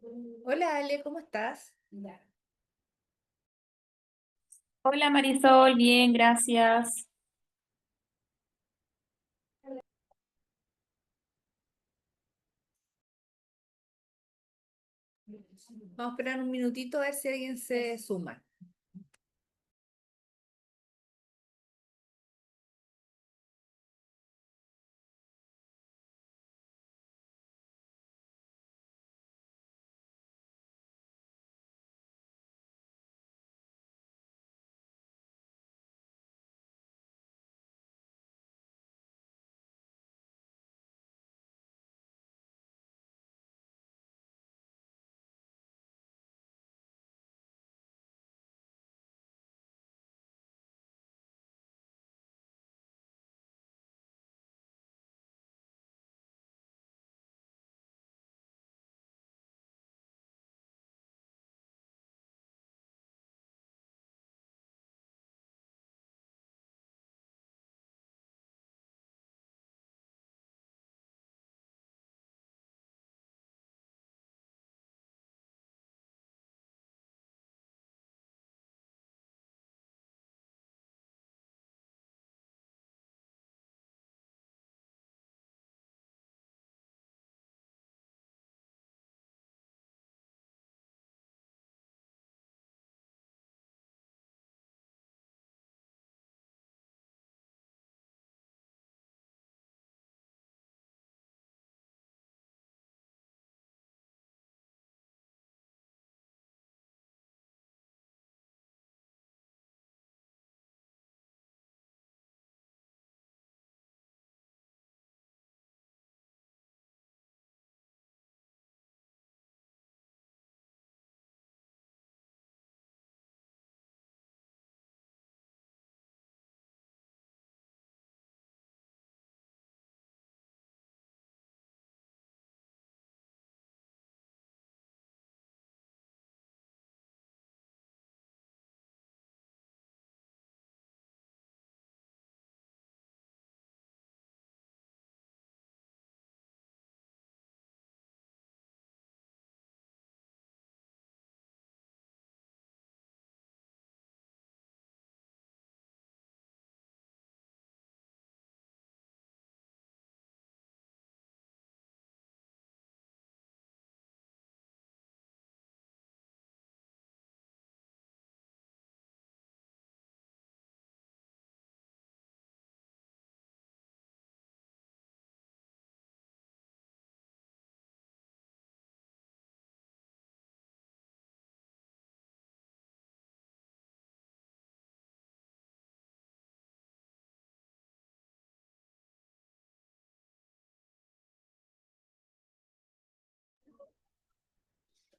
Hola Ale, ¿cómo estás? Hola Marisol, bien, gracias. Vamos a esperar un minutito a ver si alguien se suma.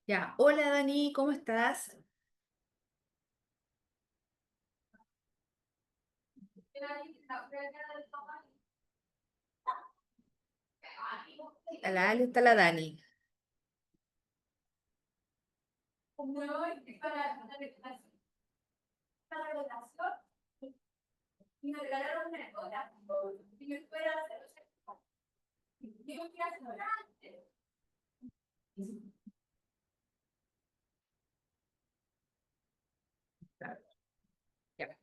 Ya, hola Dani, ¿cómo estás? A la Ale está la Dani. Ya.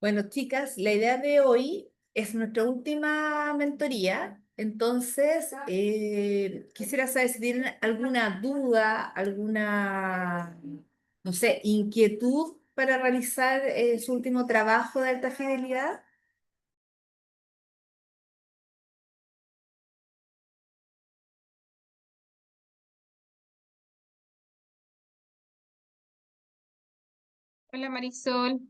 Bueno, chicas, la idea de hoy es nuestra última mentoría. Entonces, quisiera saber si tienen alguna duda, alguna, no sé, inquietud para realizar su último trabajo de alta fidelidad. Hola Marisol,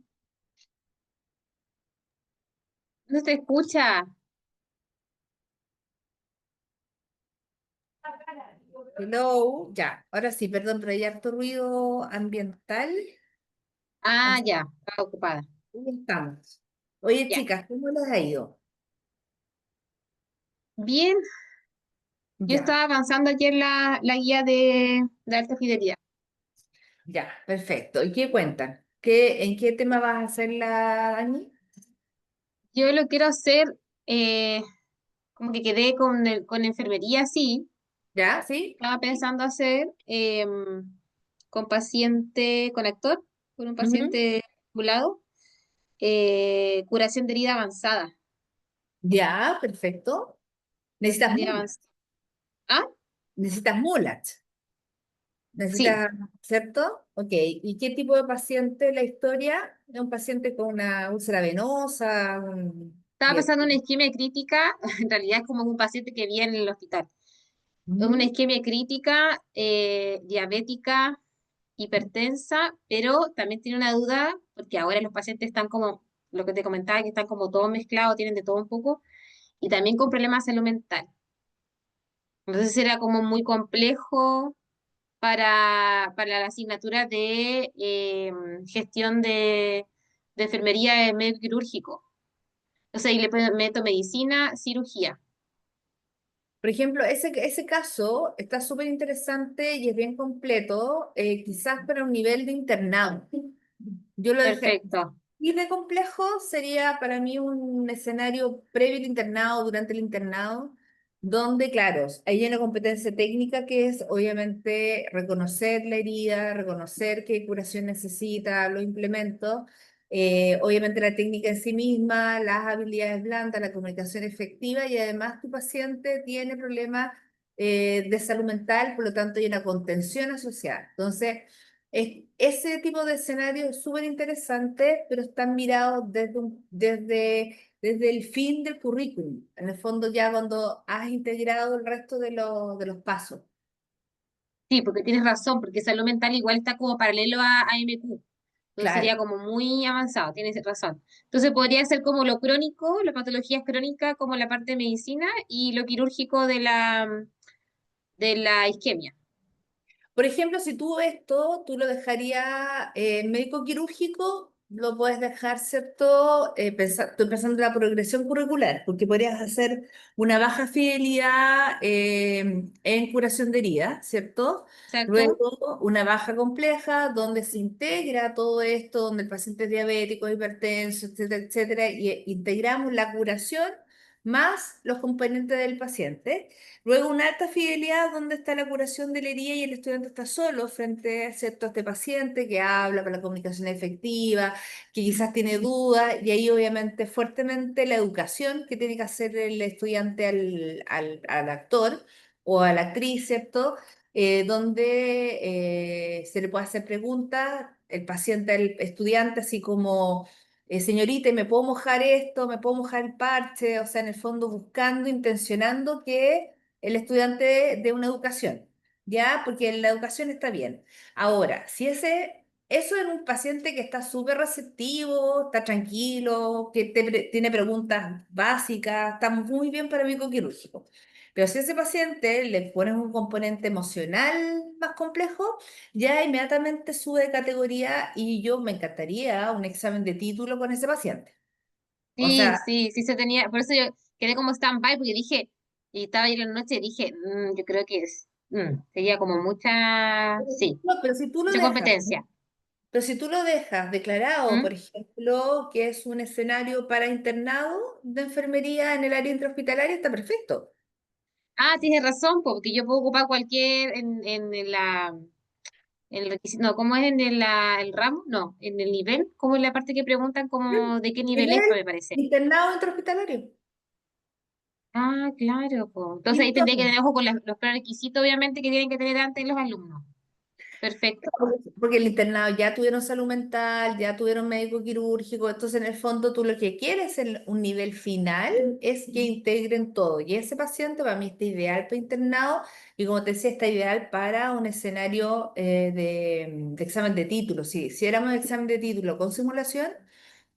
¿no te escucha? Hello, ya, ahora sí, perdón, pero hay harto ruido ambiental. Ah, Así ya, estaba ocupada. que estamos. Oye, Ya. chicas, ¿cómo les ha ido? Bien, yo Ya, estaba avanzando ayer la guía de alta fidelidad. ya, perfecto. ¿Y qué cuentan? ¿En qué tema vas a hacer la Dani? Yo lo quiero hacer, como que quedé con enfermería, sí, ¿Ya? ¿Sí? Estaba pensando hacer con actor, con un Ujú. paciente ambulado, curación de herida avanzada. Ya, perfecto. Necesitas Herida mulas. avanzada. Ah, Necesitas mulas. sí. Necesitas, ¿cierto? Ok. ¿Y qué tipo de paciente la historia? ¿Es un paciente con una úlcera venosa? Estaba Bien. pensando en una isquemia crítica, en realidad es como un paciente que viene en el hospital. Es una Ujú. isquemia crítica, diabética, hipertensa, pero también tiene una duda, porque ahora los pacientes están como, lo que te comentaba, que están como todos mezclados, tienen de todo un poco, y también con problemas de salud mental. Entonces era como muy complejo para la asignatura de gestión de enfermería de medio quirúrgico. O sea, y le meto medicina, cirugía. Por ejemplo, ese caso está súper interesante y es bien completo, quizás para un nivel de internado. Yo lo dejé. Perfecto. Y de complejo sería para mí un escenario previo al internado, durante el internado, donde, claro, hay una competencia técnica que es obviamente reconocer la herida, reconocer qué curación necesita, los implementos, obviamente la técnica en sí misma, las habilidades blandas, la comunicación efectiva y además tu paciente tiene problemas de salud mental, por lo tanto hay una contención asociada. Entonces, ese tipo de escenario es súper interesante, pero están mirados desde el fin del currículum. En el fondo, ya cuando has integrado el resto de los pasos. Sí, porque tienes razón, porque salud mental igual está como paralelo a MQ. Entonces Claro. sería como muy avanzado, tienes razón. Entonces podría ser como lo crónico, la patología es crónica, como la parte de medicina, y lo quirúrgico de la isquemia. Por ejemplo, si tú esto, tú lo dejarías médico quirúrgico, lo puedes dejar, ¿cierto? Estoy pensando en la progresión curricular, porque podrías hacer una baja fidelidad en curación de heridas, ¿cierto? Exacto. Luego, una baja compleja, donde se integra todo esto, donde el paciente es diabético, hipertenso, etcétera, etcétera, y integramos la curación más los componentes del paciente. Luego, una alta fidelidad donde está la curación de la herida y el estudiante está solo frente a ¿cierto? A este paciente que habla con la comunicación efectiva, que quizás tiene dudas, y ahí obviamente fuertemente la educación que tiene que hacer el estudiante al actor o a la actriz, ¿cierto? Donde se le puede hacer preguntas, el paciente, el estudiante, así como señorita, ¿y me puedo mojar esto? ¿Me puedo mojar el parche? O sea, en el fondo buscando, intencionando que el estudiante de una educación, ¿ya? Porque la educación está bien. Ahora, si eso es un paciente que está súper receptivo, está tranquilo, que tiene preguntas básicas, está muy bien para microquirúrgico. Pero si a ese paciente le pones un componente emocional más complejo, ya inmediatamente sube de categoría y yo me encantaría un examen de título con ese paciente. O Sí, sea, sí, sí se tenía, por eso yo quedé como stand-by, porque dije, y estaba ayer en la noche y dije, yo creo que sería como mucha, sí, no, pero si tú lo mucha dejas. competencia. Pero si tú lo dejas declarado, por ¿Mm? ejemplo, que es un escenario para internado de enfermería en el área intrahospitalaria, está perfecto. Ah, tienes razón, po, porque yo puedo ocupar cualquier en el requisito, no, ¿cómo es el ramo? No, en el nivel, ¿cómo es la parte que preguntan como de qué nivel es, Nivel me parece? internado intrahospitalario. Ah, claro, po. Entonces ahí Listo. tendría que tener ojo con los prerequisitos, obviamente, que tienen que tener antes los alumnos. Perfecto. Porque el internado ya tuvieron salud mental, ya tuvieron médico quirúrgico, entonces en el fondo tú lo que quieres en un nivel final es que integren todo. Y ese paciente para mí está ideal para internado y como te decía, está ideal para un escenario de examen de título. Si hiciéramos examen de título con simulación,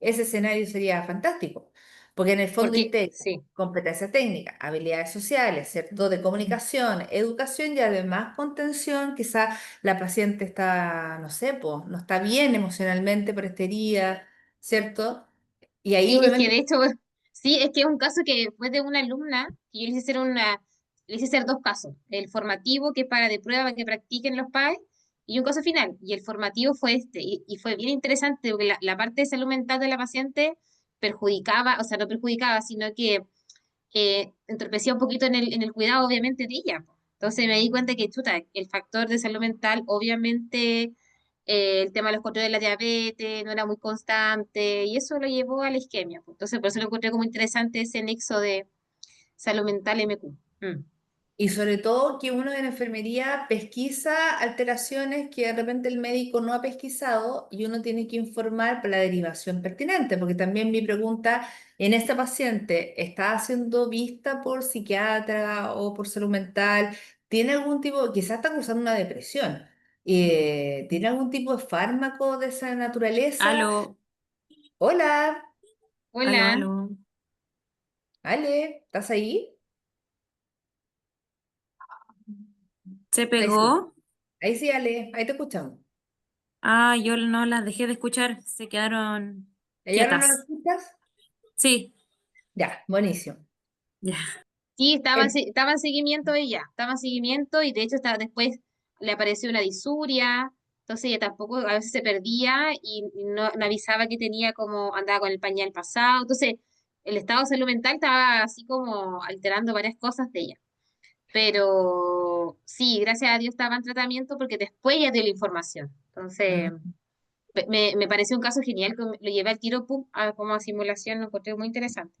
ese escenario sería fantástico, porque en el fondo Porque, integra sí. competencia técnica, habilidades sociales, ¿cierto? De comunicación, educación y además contención, quizá la paciente está, no sé, pues, no está bien emocionalmente por esta herida, ¿cierto? Y ahí Sí, es que obviamente, de hecho, sí, es que es un caso que fue de una alumna, que yo le hice hacer dos casos. El formativo, que es para de prueba, para que practiquen los padres, y un caso final. Y el formativo fue este, y fue bien interesante, porque la parte de salud mental de la paciente perjudicaba, o sea, no perjudicaba, sino que entorpecía un poquito en el cuidado, obviamente, de ella. Entonces me di cuenta que, chuta, el factor de salud mental, obviamente, el tema de los controles de la diabetes no era muy constante y eso lo llevó a la isquemia, pues. Entonces por eso lo encontré como interesante ese nexo de salud mental MQ. Mm. Y sobre todo que uno en enfermería pesquisa alteraciones que de repente el médico no ha pesquisado y uno tiene que informar para la derivación pertinente, porque también mi pregunta en esta paciente, ¿está siendo vista por psiquiatra o por salud mental? ¿Tiene algún tipo, quizás está cursando una depresión? ¿Tiene algún tipo de fármaco de esa naturaleza? Aló, Hola, Hola, aló. Ale, ¿estás ahí? ¿Se Ahí sí, pegó? ahí sí, Ale, ahí te escuchamos. Ah, yo no las dejé de escuchar, se quedaron ¿Y ahora no lo quietas. escuchas? Sí, Ya, buenísimo. ya. sí, estaba, En- estaba en seguimiento ella, estaba en seguimiento y de hecho estaba, después le apareció una disuria, entonces ella tampoco a veces se perdía y no avisaba que tenía como andaba con el pañal pasado, entonces el estado de salud mental estaba así como alterando varias cosas de ella. Pero sí, gracias a Dios estaba en tratamiento porque después ya dio la información. Entonces, Mm. me pareció un caso genial, que lo llevé al tiro, pum, como a simulación, lo encontré muy interesante.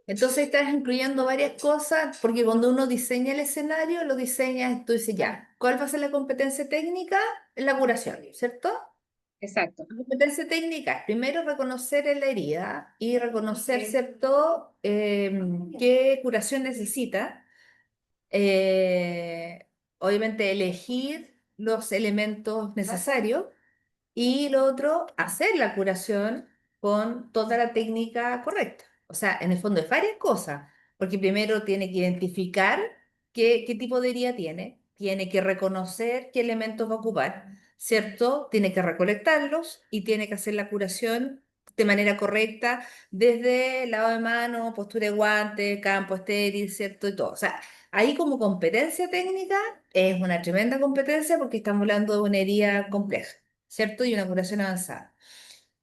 Entonces estás incluyendo varias cosas, porque cuando uno diseña el escenario, lo diseñas, tú dices ya, ¿cuál va a ser la competencia técnica? La curación, ¿cierto? Exacto. La competencia técnica es primero reconocer en la herida y reconocer, ¿cierto?, qué curación necesita. Eh, Obviamente elegir los elementos necesarios. Y lo otro, hacer la curación con toda la técnica correcta. O sea, en el fondo es varias cosas, porque primero tiene que identificar qué tipo de herida tiene que reconocer qué elementos va a ocupar, ¿cierto? Tiene que recolectarlos y tiene que hacer la curación de manera correcta, desde lavado de mano, postura de guante, campo estéril, ¿cierto? Y todo. O sea, ahí como competencia técnica es una tremenda competencia porque estamos hablando de una herida compleja. ¿Cierto? Y una curación avanzada.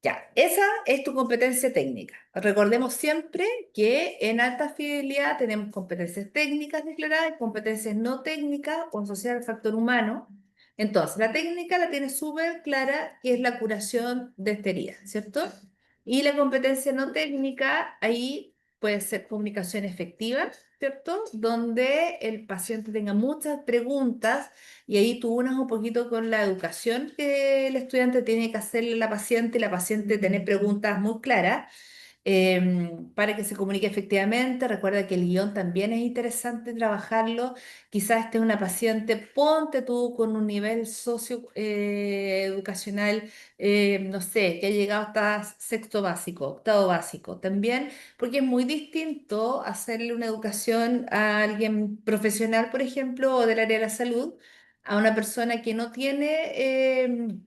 Ya, esa es tu competencia técnica. Recordemos siempre que en alta fidelidad tenemos competencias técnicas declaradas y competencias no técnicas o asociadas al factor humano. Entonces, la técnica la tienes súper clara, que es la curación de esta herida, ¿cierto? Y la competencia no técnica, ahí puede ser comunicación efectiva, ¿cierto? Donde el paciente tenga muchas preguntas y ahí tú unas un poquito con la educación que el estudiante tiene que hacerle a la paciente y la paciente tener preguntas muy claras para que se comunique efectivamente. Recuerda que el guión también es interesante trabajarlo. Quizás esté una paciente, ponte tú con un nivel socioeducacional, no sé, que ha llegado hasta sexto básico, octavo básico. También, porque es muy distinto hacerle una educación a alguien profesional, por ejemplo, o del área de la salud, a una persona que no tiene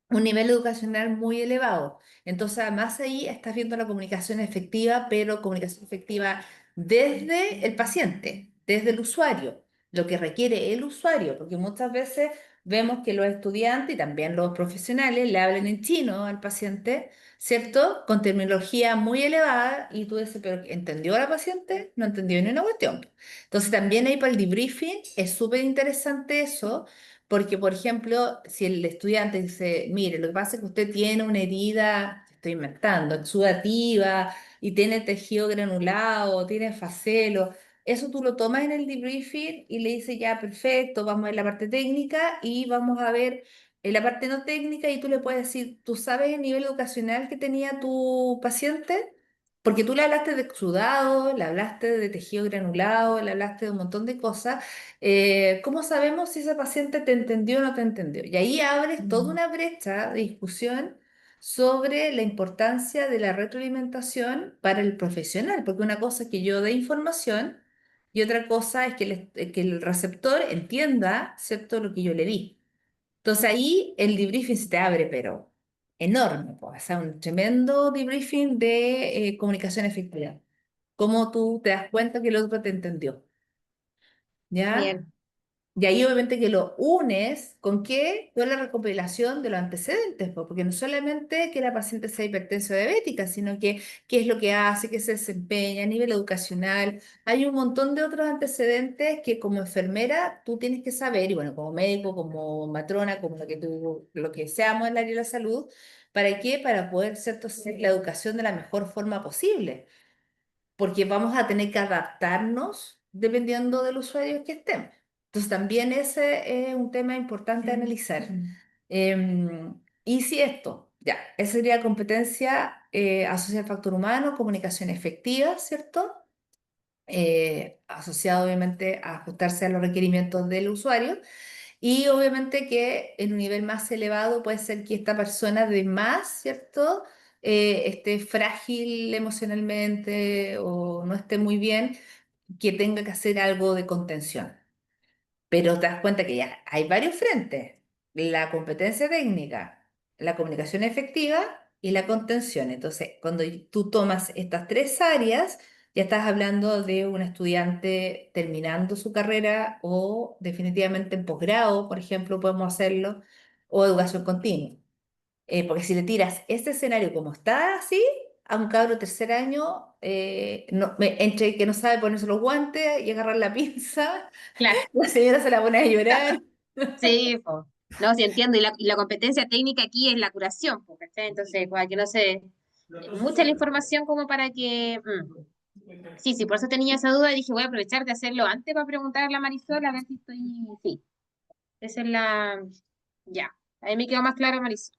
un nivel educacional muy elevado. Entonces, además ahí estás viendo la comunicación efectiva, pero comunicación efectiva desde el paciente, desde el usuario, lo que requiere el usuario, porque muchas veces vemos que los estudiantes y también los profesionales le hablan en chino al paciente, ¿cierto? Con terminología muy elevada y tú dices, pero ¿entendió la paciente? No entendió ni una cuestión. Entonces, también ahí para el debriefing es súper interesante eso porque, por ejemplo, si el estudiante dice, mire, lo que pasa es que usted tiene una herida, estoy inventando, exudativa, y tiene tejido granulado, tiene facelo, eso tú lo tomas en el debriefing y le dices, ya, perfecto, vamos a ver la parte técnica y vamos a ver la parte no técnica y tú le puedes decir, ¿tú sabes el nivel educacional que tenía tu paciente? Porque tú le hablaste de exudado, le hablaste de tejido granulado, le hablaste de un montón de cosas. ¿Cómo sabemos si ese paciente te entendió o no te entendió? Y ahí abres toda una brecha de discusión sobre la importancia de la retroalimentación para el profesional, porque una cosa es que yo dé información y otra cosa es que el receptor entienda, ¿cierto?, lo que yo le di. Entonces ahí el debriefing se te abre, pero enorme, pues, o sea, un tremendo debriefing de comunicación efectiva. Cómo tú te das cuenta que el otro te entendió, ¿ya? Bien. Y ahí obviamente que lo unes ¿con qué? Con la recopilación de los antecedentes, po, porque no solamente que la paciente sea hipertensa o diabética, sino que qué es lo que hace, qué se desempeña a nivel educacional. Hay un montón de otros antecedentes que como enfermera tú tienes que saber, y bueno, como médico, como matrona, como lo que seamos en el área de la salud, ¿para qué? Para poder, ¿cierto?, hacer la educación de la mejor forma posible, porque vamos a tener que adaptarnos dependiendo del usuario que estemos. Entonces también ese es un tema importante a analizar. Y si esto, ya, esa sería competencia asociada al factor humano, comunicación efectiva, ¿cierto? Asociado obviamente a ajustarse a los requerimientos del usuario. Y obviamente que en un nivel más elevado puede ser que esta persona de más, ¿cierto? Esté frágil emocionalmente o no esté muy bien, que tenga que hacer algo de contención. Pero te das cuenta que ya hay varios frentes: la competencia técnica, la comunicación efectiva y la contención. Entonces, cuando tú tomas estas tres áreas, ya estás hablando de un estudiante terminando su carrera o definitivamente en posgrado, por ejemplo, podemos hacerlo, o educación continua. Porque si le tiras este escenario como está así, a un cabro de tercer año, entre que no sabe ponerse los guantes y agarrar la pinza, Claro. la señora se la pone a llorar. Sí, po. No, sí entiendo. Y la competencia técnica aquí es la curación, po, ¿cachai? Entonces, para que no se... Mucha la información como para que... Sí, sí, por eso tenía esa duda y dije, voy a aprovechar de hacerlo antes para preguntarle a Marisol a ver si estoy... Sí, esa es la... Ya, ahí me quedó más claro, Marisol.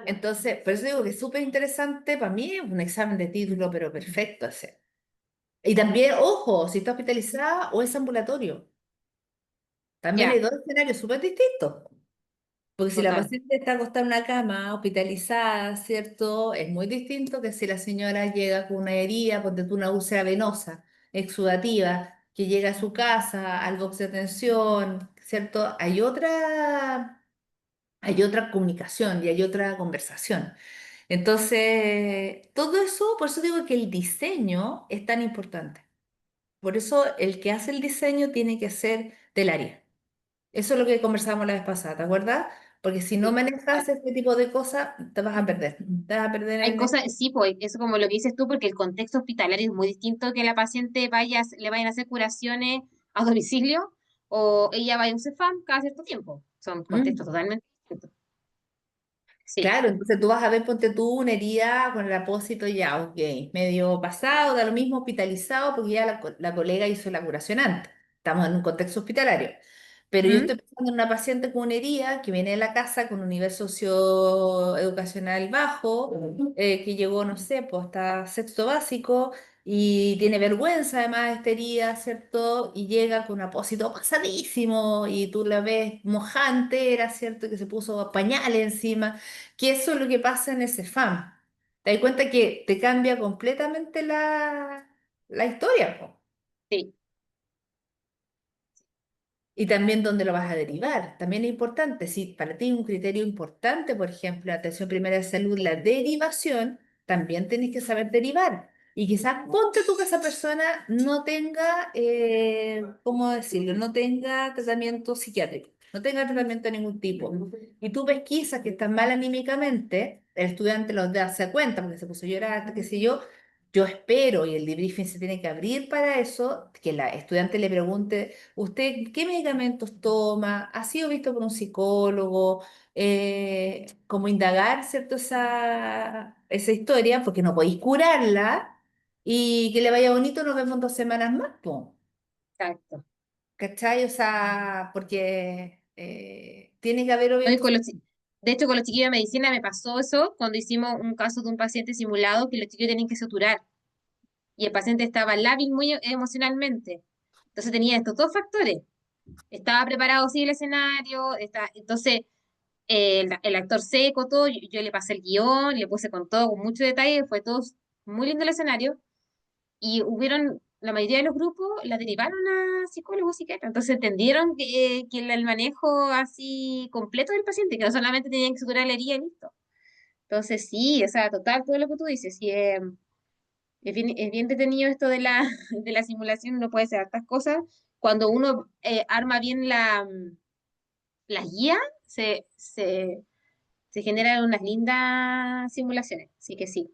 Entonces, por eso digo que es súper interesante, para mí es un examen de título, pero perfecto hacer. Y también, ojo, si está hospitalizada o es ambulatorio, también hay Ya, dos escenarios súper distintos. Porque si la total. paciente está acostada en una cama, hospitalizada, ¿cierto? Es muy distinto que si la señora llega con una herida, ponte tú una úlcera venosa, exudativa, que llega a su casa, al box de atención, ¿cierto? Hay otra comunicación y hay otra conversación. Entonces, todo eso, por eso digo que el diseño es tan importante. Por eso el que hace el diseño tiene que ser del área. Eso es lo que conversábamos la vez pasada, ¿te acuerdas? Porque si no Sí. manejas este tipo de cosas, te vas a perder. Te vas a perder Hay en esto. cosas, sí, pues eso como lo que dices tú, porque el contexto hospitalario es muy distinto que la paciente vaya, le vayan a hacer curaciones a domicilio o ella vaya a un CEFAM cada cierto tiempo. Son contextos totalmente distintos. Sí. Claro, entonces tú vas a ver, ponte tú una herida con el apósito ya, ok, medio pasado, da lo mismo hospitalizado porque ya la colega hizo la curación antes. Estamos en un contexto hospitalario. Pero yo ¿Mm? estoy pensando en una paciente con una herida que viene de la casa con un nivel socioeducacional bajo, que llegó, no sé, pues hasta sexto básico y tiene vergüenza además de esta herida, ¿cierto? Y llega con un apósito pasadísimo y tú la ves mojante, era ¿cierto? Que se puso pañales encima, que eso es lo que pasa en ese FAM. Te das cuenta que te cambia completamente la historia, po. Sí, Y también dónde lo vas a derivar. También es importante. Si para ti es un criterio importante, por ejemplo, la atención primaria de salud, la derivación, también tienes que saber derivar. Y quizás ponte tú que esa persona no tenga, ¿cómo decirlo? No tenga tratamiento psiquiátrico, no tenga tratamiento de ningún tipo. Y tú pesquisas que están mal anímicamente, el estudiante los da, se da cuenta porque se puso a llorar, qué sé yo. Yo espero, y el debriefing se tiene que abrir para eso, que la estudiante le pregunte: ¿usted qué medicamentos toma? ¿Ha sido visto por un psicólogo? Como indagar, ¿cierto? Esa historia, porque no podéis curarla y que le vaya bonito, nos vemos en 2 semanas más, po. exacto. ¿Cachai? O sea, porque tiene que haber No, y obviamente... de hecho, con los chiquillos de medicina me pasó eso cuando hicimos un caso de un paciente simulado que los chiquillos tenían que suturar y el paciente estaba lábil muy emocionalmente. Entonces tenía estos dos factores. Estaba preparado, sí, el escenario, entonces el actor seco, todo, yo le pasé el guión, le puse con todo, con mucho detalle, fue todo muy lindo el escenario, y la mayoría de los grupos la derivaron a psicólogos, psiquiatras, entonces entendieron que el manejo así completo del paciente, que no solamente tenían que suturar la herida y listo. Entonces sí, o sea, total, todo lo que tú dices, sí, es bien detenido esto de la, de la simulación, no puede ser hartas cosas, cuando uno arma bien la guía, se generan unas lindas simulaciones. Así que sí,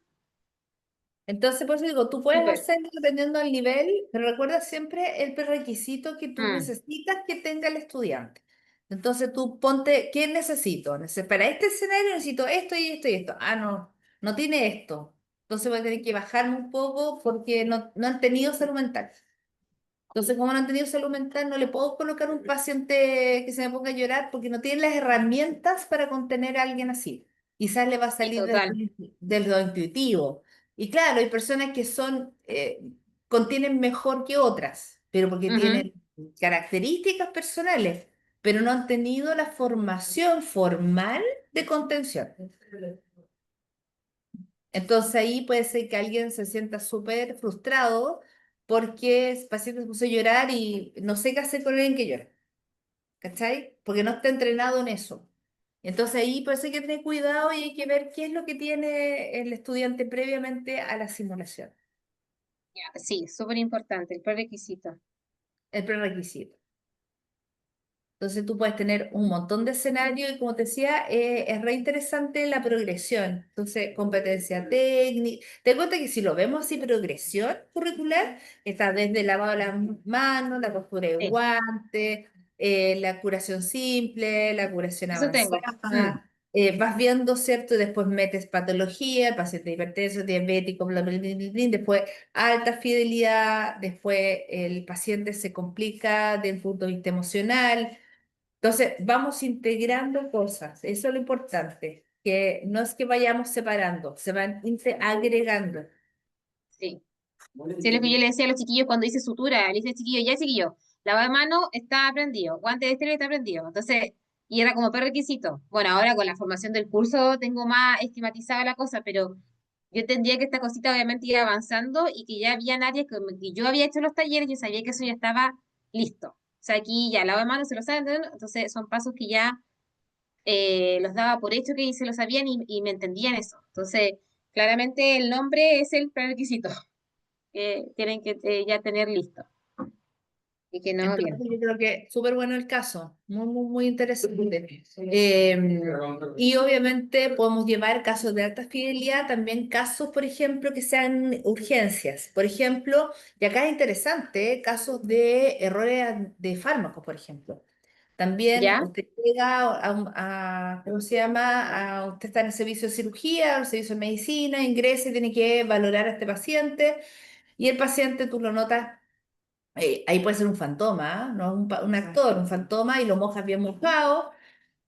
Entonces, por eso digo, tú puedes súper. hacerlo dependiendo del nivel, pero recuerda siempre el prerequisito que tú Mm, necesitas que tenga el estudiante. Entonces tú ponte, ¿qué necesito? Para este escenario necesito esto y esto y esto. Ah, no, no tiene esto. Entonces voy a tener que bajarme un poco porque no han tenido salud mental. Entonces, como no han tenido salud mental, no le puedo colocar un paciente que se me ponga a llorar porque no tiene las herramientas para contener a alguien así. Quizás le va a sí, salir total. de lo intuitivo. Y claro, hay personas que contienen mejor que otras, pero porque Ujú, tienen características personales, pero no han tenido la formación formal de contención. Entonces ahí puede ser que alguien se sienta súper frustrado porque el paciente se puso a llorar y no sé qué hacer con alguien que llora, ¿cachai? Porque no está entrenado en eso. Entonces ahí pues hay que tener cuidado y hay que ver qué es lo que tiene el estudiante previamente a la simulación, sí, súper importante, el prerequisito. el prerequisito. Entonces tú puedes tener un montón de escenarios y como te decía, es re interesante la progresión. Entonces, competencia técnica. Te cuenta que si lo vemos así, progresión curricular, está desde el lavado de las manos, la postura de Sí, guante, la curación simple, la curación eso tengo. avanzada. Vas viendo, ¿cierto? Y después metes patología, paciente hipertenso, diabético, bla, bla, bla, bla, bla, después alta fidelidad, después el paciente se complica desde el punto de vista emocional. Entonces, vamos integrando cosas, eso es lo importante, que no es que vayamos separando, se van agregando. Sí. Sí, es lo que yo le decía a los chiquillos cuando hice sutura, le dice chiquillo, ya chiquillo, lavado de mano está aprendido, guante de estéril está aprendido. Entonces, y era como prerequisito. Bueno, ahora con la formación del curso tengo más esquematizada la cosa, pero yo entendía que esta cosita obviamente iba avanzando y que ya habían áreas que yo había hecho los talleres, yo sabía que eso ya estaba listo. O sea, aquí ya lavado de mano se lo saben, ¿no? Entonces son pasos que ya los daba por hecho que se lo sabían y me entendían eso. Entonces, claramente el nombre es el prerequisito que tienen que ya tener listo. Y que no, Entonces, bien. yo creo que súper bueno el caso, muy, muy, muy interesante. Y obviamente podemos llevar casos de alta fidelidad, también casos, por ejemplo, que sean urgencias. Por ejemplo, y acá es interesante, casos de errores de fármacos, por ejemplo. También ¿Ya? usted llega ¿cómo se llama? Usted está en el servicio de cirugía, el servicio de medicina, ingresa y tiene que valorar a este paciente y el paciente tú lo notas, ahí puede ser un fantoma, ¿ah? No es un actor, un fantoma y lo mojas bien mojado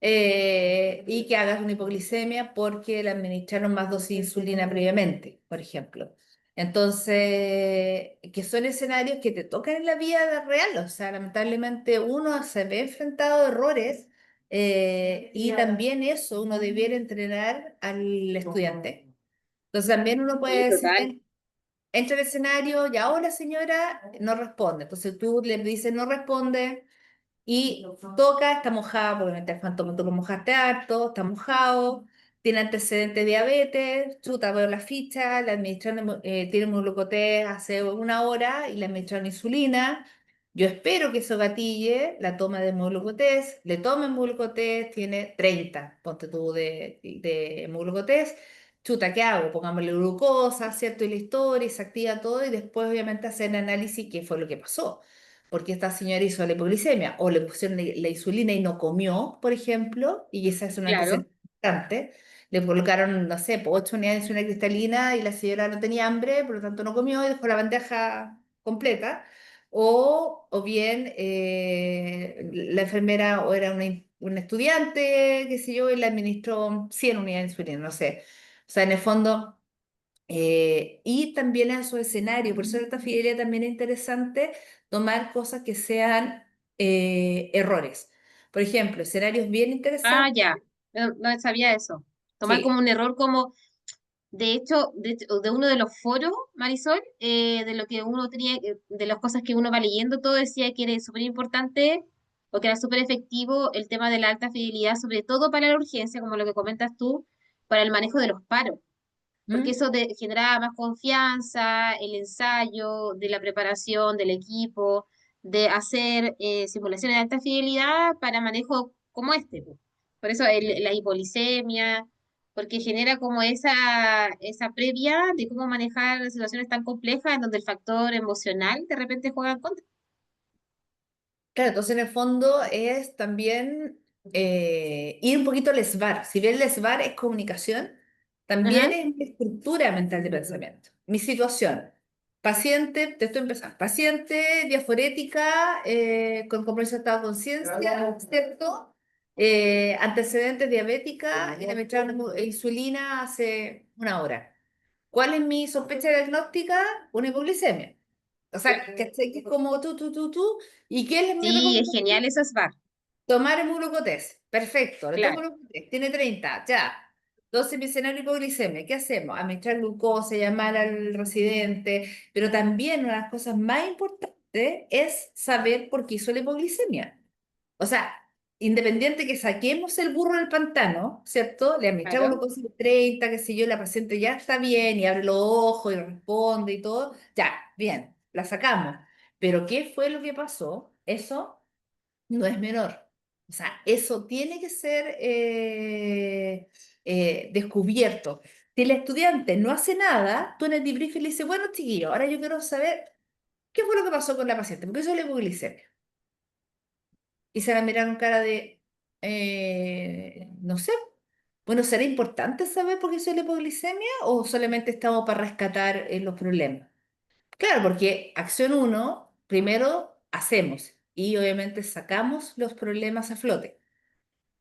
y que hagas una hipoglicemia porque le administraron más dosis de insulina previamente, por ejemplo. Entonces, que son escenarios que te tocan en la vida real, o sea, lamentablemente uno se ve enfrentado a errores y también eso uno debiera entrenar al estudiante. Entonces también uno Sí, puede decir, total. entra al escenario, ya hola señora, no responde. Entonces tú le dices no responde, y toca, está mojada, porque el fantoma tú lo mojaste harto, está mojado, tiene antecedente de diabetes, chuta, veo la ficha, le administraron, tiene un glucotés hace una hora y le administraron insulina. Yo espero que eso gatille la toma de glucotés, le tomen glucotés, tiene 30 ponte tú de glucotés. Chuta, ¿qué hago? Pongámosle glucosa, ¿cierto? Y la historia, y se activa todo, y después obviamente hacer el análisis qué fue lo que pasó porque esta señora hizo la hipoglicemia o le pusieron la insulina y no comió, por ejemplo, y esa es un Claro, antecedente importante. Le colocaron, no sé, 8 unidades de insulina cristalina y la señora no tenía hambre, por lo tanto no comió y dejó la bandeja completa. O bien la enfermera o era una estudiante, qué sé yo, y le administró 100 unidades de insulina, no sé. O sea, en el fondo y también en su escenario, por eso esta fidelidad también es interesante tomar cosas que sean errores. Por ejemplo, escenarios bien ah, interesantes. ya, no, no sabía eso. Tomar como Sí. un error como, de uno de los foros, Marisol, de lo que uno tenía, de las cosas que uno va leyendo, todo decía que era súper importante o que era súper efectivo el tema de la alta fidelidad, sobre todo para la urgencia, como lo que comentas tú, para el manejo de los paros. Porque ¿Mm? eso generaba más confianza, el ensayo, de la preparación del equipo. de hacer simulaciones de alta fidelidad para manejo como este, po. Por eso la hipoglicemia, porque genera como esa previa de cómo manejar situaciones tan complejas en donde el factor emocional de repente juega en contra. Claro, entonces en el fondo es también ir un poquito al SBAR. Si bien el SBAR es comunicación, también Ajá, es una estructura mental de pensamiento. Mi situación, paciente, te estoy empezando, paciente, diaforética, con compromiso de estado de conciencia, ¿cierto? Antecedentes diabética y le metieron insulina hace una hora. ¿Cuál es mi sospecha diagnóstica? Una hipoglicemia. O sea, ¿cachai? Que es como tú. ¿Y qué es mi sí, es genial recomendación? eso es VAR, Tomar el glucotés. Perfecto, le tomo claro, el glucotés. Tiene 30, ya. 12 bicenal hipoglicemia. ¿Qué hacemos? Administrar glucosa, llamar al residente. Pero también una de las cosas más importantes es saber por qué hizo la hipoglicemia. O sea, independiente que saquemos el burro del pantano, ¿cierto? Le administramos claro, glucosa de 30, qué sé yo, la paciente ya está bien y abre los ojos y responde y todo. Ya, bien, la sacamos. Pero ¿qué fue lo que pasó? Eso no es menor. O sea, eso tiene que ser descubierto. Si el estudiante no hace nada, tú en el debrief le dices, bueno, chiquillo, ahora yo quiero saber qué fue lo que pasó con la paciente, porque eso es la hipoglicemia. Y se la miraron cara de, no sé, bueno, ¿será importante saber por qué soy la hipoglicemia o solamente estamos para rescatar los problemas? Claro, porque acción uno, primero hacemos y obviamente sacamos los problemas a flote.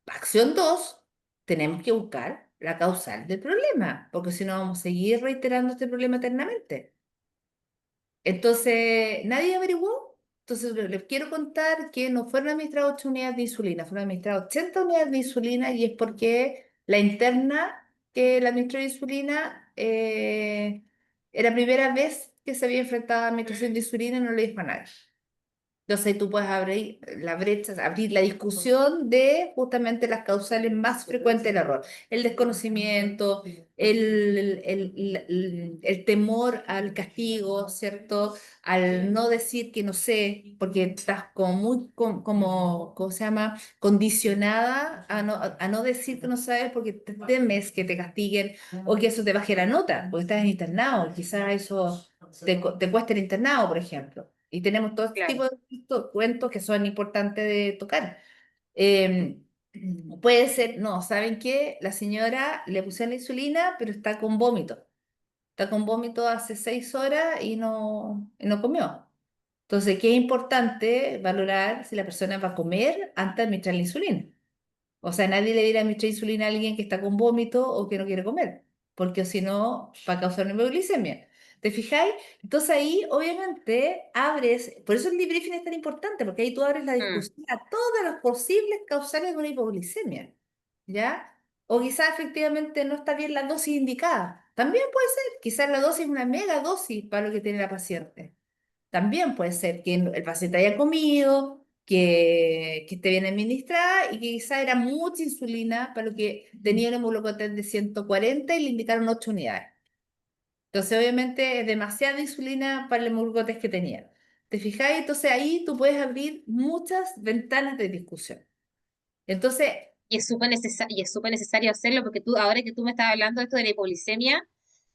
Acción 2, tenemos que buscar la causal del problema, porque si no vamos a seguir reiterando este problema eternamente. Entonces, nadie averiguó. Entonces, les quiero contar que no fueron administradas 8 unidades de insulina, fueron administradas 80 unidades de insulina y es porque la interna que la administró de insulina era la primera vez que se había enfrentado a la administración de insulina y no le dijo a nadie. Entonces tú puedes abrir la brecha, abrir la discusión de justamente las causales más frecuentes del error. El desconocimiento, el temor al castigo, ¿cierto? Al no decir que no sé, porque estás como muy, ¿cómo se llama? Condicionada a no decir que no sabes porque te temes que te castiguen o que eso te baje la nota, porque estás en internado. Quizás eso te cuesta el internado, por ejemplo. Y tenemos todo este tipo claro. de cuentos que son importantes de tocar. Eh, puede ser, no, ¿saben qué? La señora le pusieron la insulina, pero está con vómito. Está con vómito hace 6 horas y no comió. Entonces, ¿qué es importante valorar si la persona va a comer antes de administrar la insulina? O sea, nadie le dirá administrar insulina a alguien que está con vómito o que no quiere comer, porque si no, va a causar una hipoglicemia. ¿Te fijáis? Entonces ahí, obviamente, abres, por eso el debriefing es tan importante, porque ahí tú abres la Mm. discusión a todas las posibles causales de una hipoglicemia, ¿ya? O quizás efectivamente no está bien la dosis indicada. También puede ser, quizás la dosis es una mega dosis para lo que tiene la paciente. También puede ser que el paciente haya comido, que esté bien administrada y que quizá era mucha insulina para lo que tenía un hemoglucotés de 140 y le indicaron 8 unidades. Entonces, obviamente, es demasiada insulina para el hemoglucotés que tenía. ¿Te fijáis? Entonces, ahí tú puedes abrir muchas ventanas de discusión. Entonces, Y es súper necesario hacerlo porque tú, ahora que tú me estabas hablando de esto de la hipoglicemia,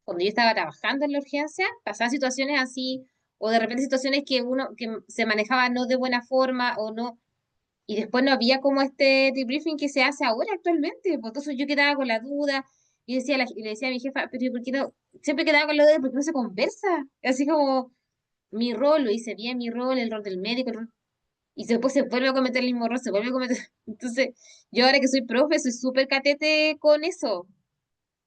cuando yo estaba trabajando en la urgencia, pasaban situaciones así, o de repente situaciones que uno que se manejaba no de buena forma o no, y después no había como este debriefing que se hace ahora actualmente. Pues entonces yo quedaba con la duda y decía y le decía a mi jefa, pero ¿por qué no? Siempre quedaba con la duda de por qué no se conversa. Así como mi rol, lo hice bien, mi rol, el rol del médico, y después se vuelve a cometer el mismo error, se vuelve a cometer. Entonces, yo ahora que soy profe, soy súper catete con eso.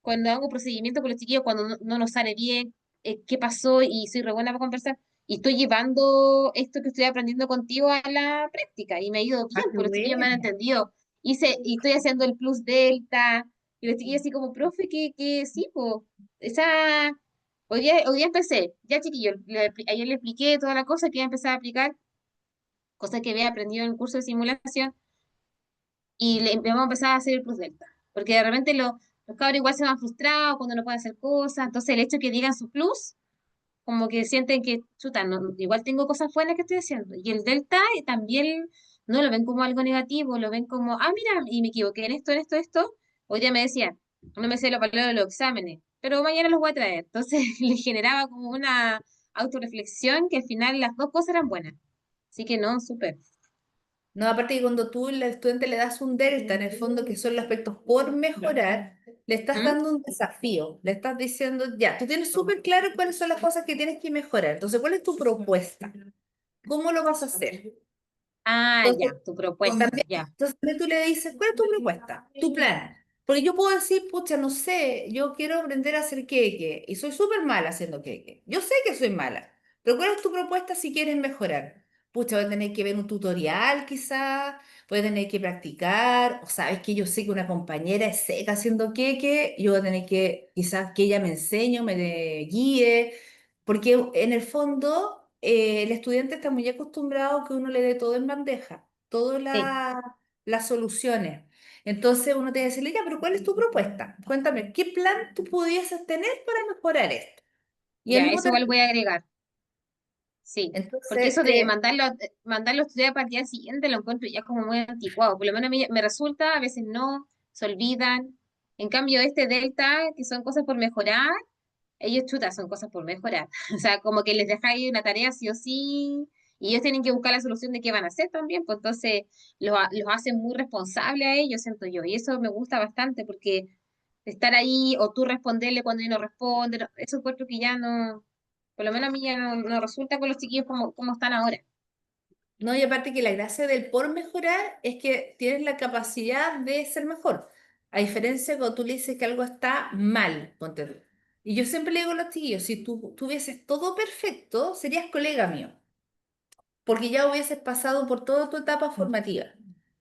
Cuando hago procedimiento con los chiquillos, cuando no nos sale bien, qué pasó, y soy re buena para conversar. Y estoy llevando esto que estoy aprendiendo contigo a la práctica, y me ha ido bien, ah, qué porque los chiquillos me han bueno. entendido. Y estoy haciendo el plus delta, y los chiquillos así como, profe, que sí, po, esa... Hoy día empecé, ya chiquillos, ayer le expliqué toda la cosa que iba a empezar a aplicar, cosas que había aprendido en el curso de simulación, y vamos a empezar a hacer el plus delta. Porque de repente los cabros igual se van frustrados cuando no pueden hacer cosas. Entonces, el hecho de que digan su plus como que sienten que, chuta, igual tengo cosas buenas que estoy haciendo. Y el delta también no lo ven como algo negativo, lo ven como, ah, mira, y me equivoqué en esto, esto. Hoy día me decían, no me sé los valores de los exámenes, pero mañana los voy a traer. Entonces le generaba como una autorreflexión que al final las dos cosas eran buenas. Así que no, súper. No, aparte que cuando tú al estudiante le das un delta, en el fondo, que son los aspectos por mejorar, le estás ¿Mm? dando un desafío, le estás diciendo, ya, tú tienes súper claro cuáles son las cosas que tienes que mejorar. Entonces, ¿cuál es tu propuesta? ¿Cómo lo vas a hacer? Ah, Entonces, ya, tu propuesta, ya. entonces también tú le dices, ¿cuál es tu propuesta? Tu plan. Porque yo puedo decir, pucha, no sé, yo quiero aprender a hacer queque y soy súper mala haciendo queque. Yo sé que soy mala, pero ¿cuál es tu propuesta si quieres mejorar? Pucha, voy a tener que ver un tutorial quizá, voy a tener que practicar, o sabes que yo sé que una compañera es seca haciendo queque, yo voy a tener que quizás que ella me enseñe, o me guíe, porque en el fondo el estudiante está muy acostumbrado que uno le dé todo en bandeja, todas Sí, las soluciones. Entonces uno tiene que decirle, ya, pero ¿cuál es tu propuesta? Cuéntame, ¿qué plan tú pudieses tener para mejorar esto? Y el ya, mismo eso te igual voy a agregar. Sí, porque entonces eso de mandarlo a estudiar para el día siguiente lo encuentro ya como muy anticuado. Por lo menos a mí me resulta, a veces no, se olvidan. En cambio, este Delta, que son cosas por mejorar, ellos chutas, son cosas por mejorar. O sea, como que les dejáis una tarea sí o sí, y ellos tienen que buscar la solución de qué van a hacer también, pues entonces los hacen muy responsables a ellos, siento yo. Y eso me gusta bastante porque estar ahí o tú responderle cuando ellos no responden, eso encuentro que ya no, por lo menos a mí ya no resulta con los chiquillos como están ahora. no, y aparte que la gracia del por mejorar es que tienes la capacidad de ser mejor. A diferencia cuando tú le dices que algo está mal, ponte tú. Y yo siempre le digo a los chiquillos, si tú tuvieses todo perfecto, serías colega mío, porque ya hubieses pasado por toda tu etapa formativa.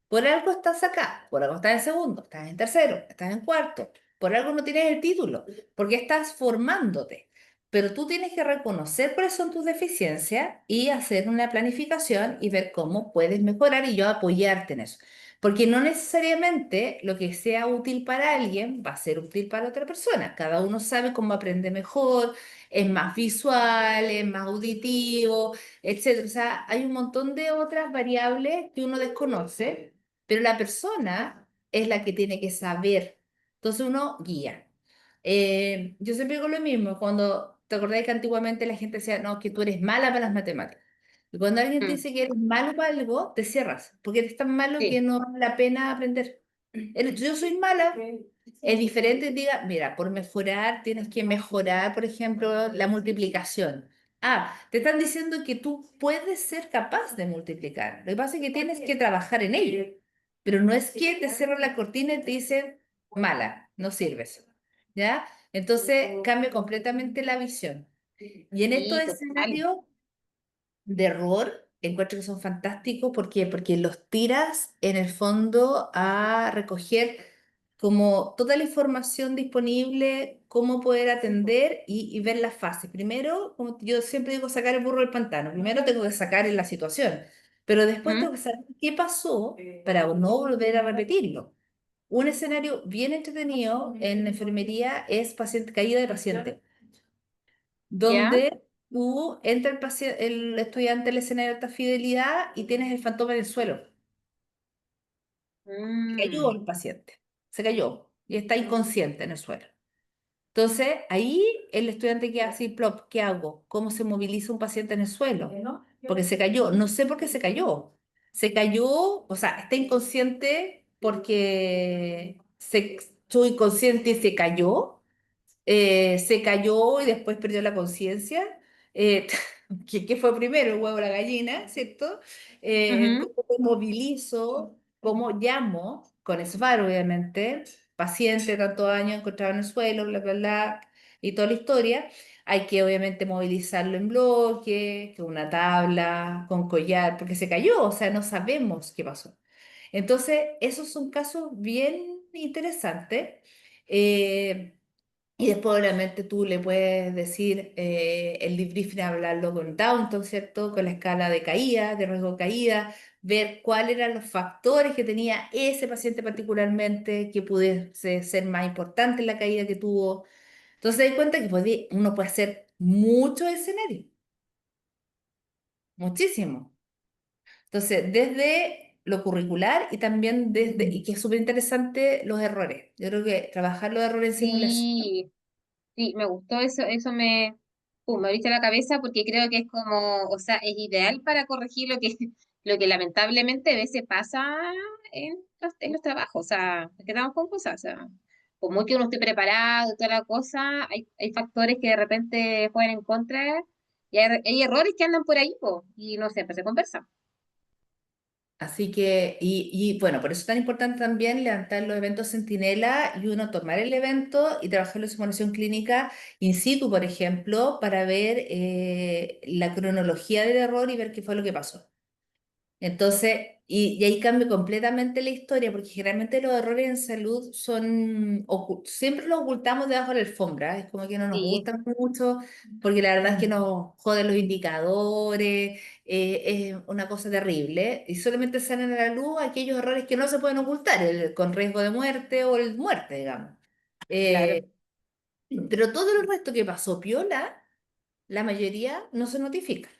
Por algo estás acá, por algo estás en segundo, estás en tercero, estás en cuarto, por algo no tienes el título, porque estás formándote. Pero tú tienes que reconocer cuáles son tus deficiencias y hacer una planificación y ver cómo puedes mejorar y yo apoyarte en eso. Porque no necesariamente lo que sea útil para alguien va a ser útil para otra persona. Cada uno sabe cómo aprende mejor, es más visual, es más auditivo, etcétera. O sea, hay un montón de otras variables que uno desconoce, pero la persona es la que tiene que saber. Entonces uno guía. Yo siempre digo lo mismo, cuando te acordás que antiguamente la gente decía, no, que tú eres mala para las matemáticas. Y cuando alguien te Mm, dice que eres malo para algo, te cierras, porque eres tan malo que sí, no vale la pena aprender. Yo soy mala. Es diferente, diga, mira, por mejorar tienes que mejorar, por ejemplo, la multiplicación. Ah, te están diciendo que tú puedes ser capaz de multiplicar. Lo que pasa es que tienes que trabajar en ello. Pero no es que te cierran la cortina y te dicen, mala, no sirves. ¿Ya? Entonces cambia completamente la visión. Y en estos sí, total. escenarios de error, encuentro que son fantásticos. ¿Por qué? Porque los tiras en el fondo a recoger como toda la información disponible, cómo poder atender y ver las fases. Primero, como yo siempre digo, sacar el burro del pantano. Primero tengo que sacar en la situación, pero después Ujú, tengo que saber qué pasó para no volver a repetirlo. Un escenario bien entretenido en enfermería es paciente, caída de paciente, ¿ya? donde tú entra el estudiante al escenario de alta fidelidad y tienes el fantasma en el suelo. Se cayó Mm, el paciente, se cayó y está inconsciente en el suelo. Entonces, ahí el estudiante queda así, plop, ¿qué hago? ¿Cómo se moviliza un paciente en el suelo? Porque se cayó, no sé por qué se cayó. Se cayó, o sea, está inconsciente porque estuvo inconsciente y se cayó y después perdió la conciencia. Eh, ¿qué fue primero, el huevo o la gallina, cierto? ujú, ¿Cómo me movilizo? ¿Cómo llamo? Con SBAR, obviamente. Paciente, tantos años encontrado en el suelo, bla, bla, bla, y toda la historia. Hay que obviamente movilizarlo en bloque, con una tabla, con collar, porque se cayó, o sea, no sabemos qué pasó. Entonces, esos son casos bien interesantes. Eh, y después, obviamente, tú le puedes decir el debriefing, hablarlo con Downton, ¿cierto? Con la escala de caída, de riesgo de caída, ver cuáles eran los factores que tenía ese paciente particularmente que pudiese ser más importante en la caída que tuvo. Entonces te das cuenta que uno puede hacer muchos escenarios, muchísimo. Entonces, desde lo curricular y también y que es súper interesante, los errores. Yo creo que trabajar los errores en simulación. Sí, sí, me gustó eso me abriste la cabeza porque creo que es como, o sea, es ideal para corregir lo que lamentablemente a veces pasa en los trabajos, o sea, nos quedamos con cosas, o sea, por mucho que uno esté preparado y toda la cosa, hay factores que de repente juegan en contra y hay errores que andan por ahí, po, y no siempre se conversa. Así que, bueno, por eso es tan importante también levantar los eventos centinela y uno tomar el evento y trabajar la simulación clínica in situ, por ejemplo, para ver la cronología del error y ver qué fue lo que pasó. Entonces, y ahí cambia completamente la historia, porque generalmente los errores en salud siempre los ocultamos debajo de la alfombra, es como que no nos Sí, gustan mucho, porque la verdad es que nos joden los indicadores, es una cosa terrible, y solamente salen a la luz aquellos errores que no se pueden ocultar, con riesgo de muerte o el muerte, digamos. claro, Eh, pero todo el resto que pasó piola, la mayoría no se notifica,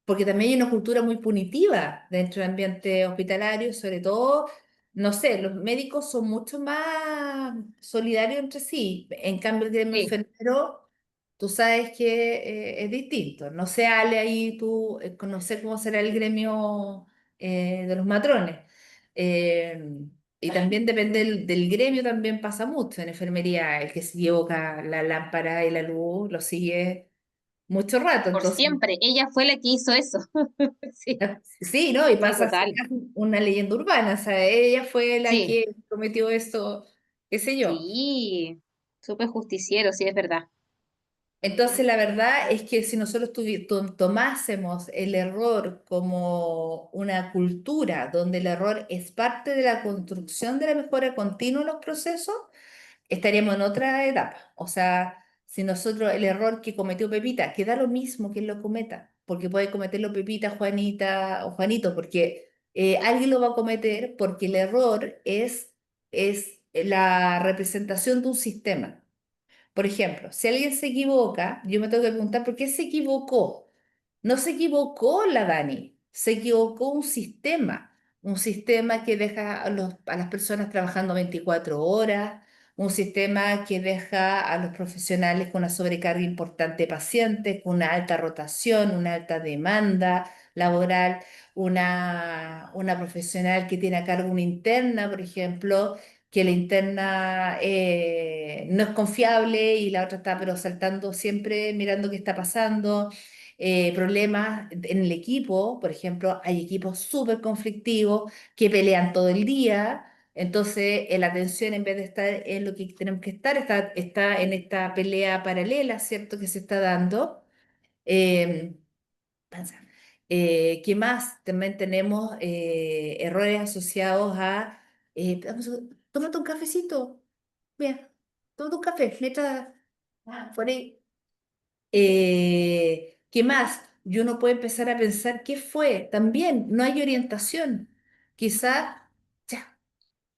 porque también hay una cultura muy punitiva dentro del ambiente hospitalario, sobre todo, no sé, los médicos son mucho más solidarios entre sí, en cambio el gremio sí, enfermero, tú sabes que es distinto, no sé, Ale, ahí tú, no sé cómo será el gremio de los matrones. Eh, y también depende del gremio, también pasa mucho en enfermería, el que se equivoca la lámpara y la luz lo sigue mucho rato, por entonces, siempre, ella fue la que hizo eso, sí, sí, ¿no? Y sí, pasa a ser total, casi una leyenda urbana, o sea, ella fue la sí. que cometió esto, qué sé yo. Sí, súper justiciero, sí, es verdad. Entonces, la verdad es que si nosotros tomásemos el error como una cultura, donde el error es parte de la construcción de la mejora continua en los procesos, estaríamos en otra etapa. O sea, si nosotros el error que cometió Pepita, que da lo mismo que él lo cometa, porque puede cometerlo Pepita, Juanita o Juanito, porque alguien lo va a cometer porque el error es la representación de un sistema. Por ejemplo, si alguien se equivoca, yo me tengo que preguntar por qué se equivocó. No se equivocó la Dani, se equivocó un sistema que deja a las personas trabajando 24 horas, un sistema que deja a los profesionales con una sobrecarga importante de pacientes, con una alta rotación, una alta demanda laboral, una profesional que tiene a cargo una interna, por ejemplo, que la interna no es confiable y la otra está pero saltando siempre mirando qué está pasando. Problemas en el equipo, por ejemplo, hay equipos súper conflictivos que pelean todo el día, entonces la atención en vez de estar en lo que tenemos que estar, está en esta pelea paralela, ¿cierto? Que se está dando. Eh, pasa. ¿Qué más? También tenemos errores asociados a, tómate un cafecito, mira, tómate un café, mientras, por ahí. ¿Qué más? Y uno puede empezar a pensar qué fue. También no hay orientación. Quizá, ya,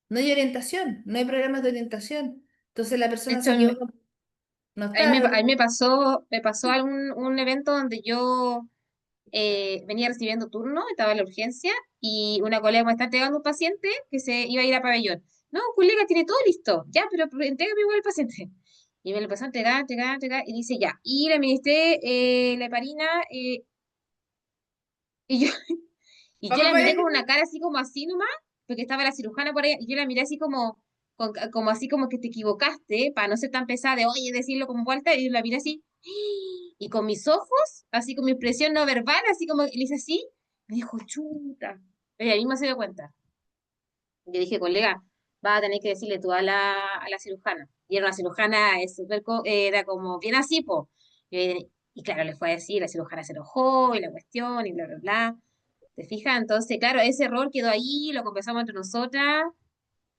no hay orientación, no hay programas de orientación. Entonces la De persona hecho, se equivoca, no está. a mí me pasó un evento donde yo venía recibiendo turno, estaba en la urgencia, y una colega me está entregando un paciente que se iba a ir a pabellón. No, colega, tiene todo listo, ya, pero entrégame igual el paciente. Y me lo empezó a entregar, y dice ya. Y le administré la heparina, y yo, y yo Vamos la para miré allá. con una cara así como así nomás, porque estaba la cirujana por ahí, y yo la miré así como, como así como que te equivocaste, para no ser tan pesada de, oye, decirlo como vuelta, y yo la miré así, y con mis ojos, así con mi expresión no verbal, así como, y le hice así, me dijo, chuta. Ella misma se dio cuenta. Yo dije, colega, vas a tener que decirle tú a a la cirujana. Y era una cirujana, era como bien así, po. Y claro, le fue a decir, la cirujana se enojó, y la cuestión, y bla, bla, bla. ¿Te fijas? Entonces, claro, ese error quedó ahí, lo conversamos entre nosotras,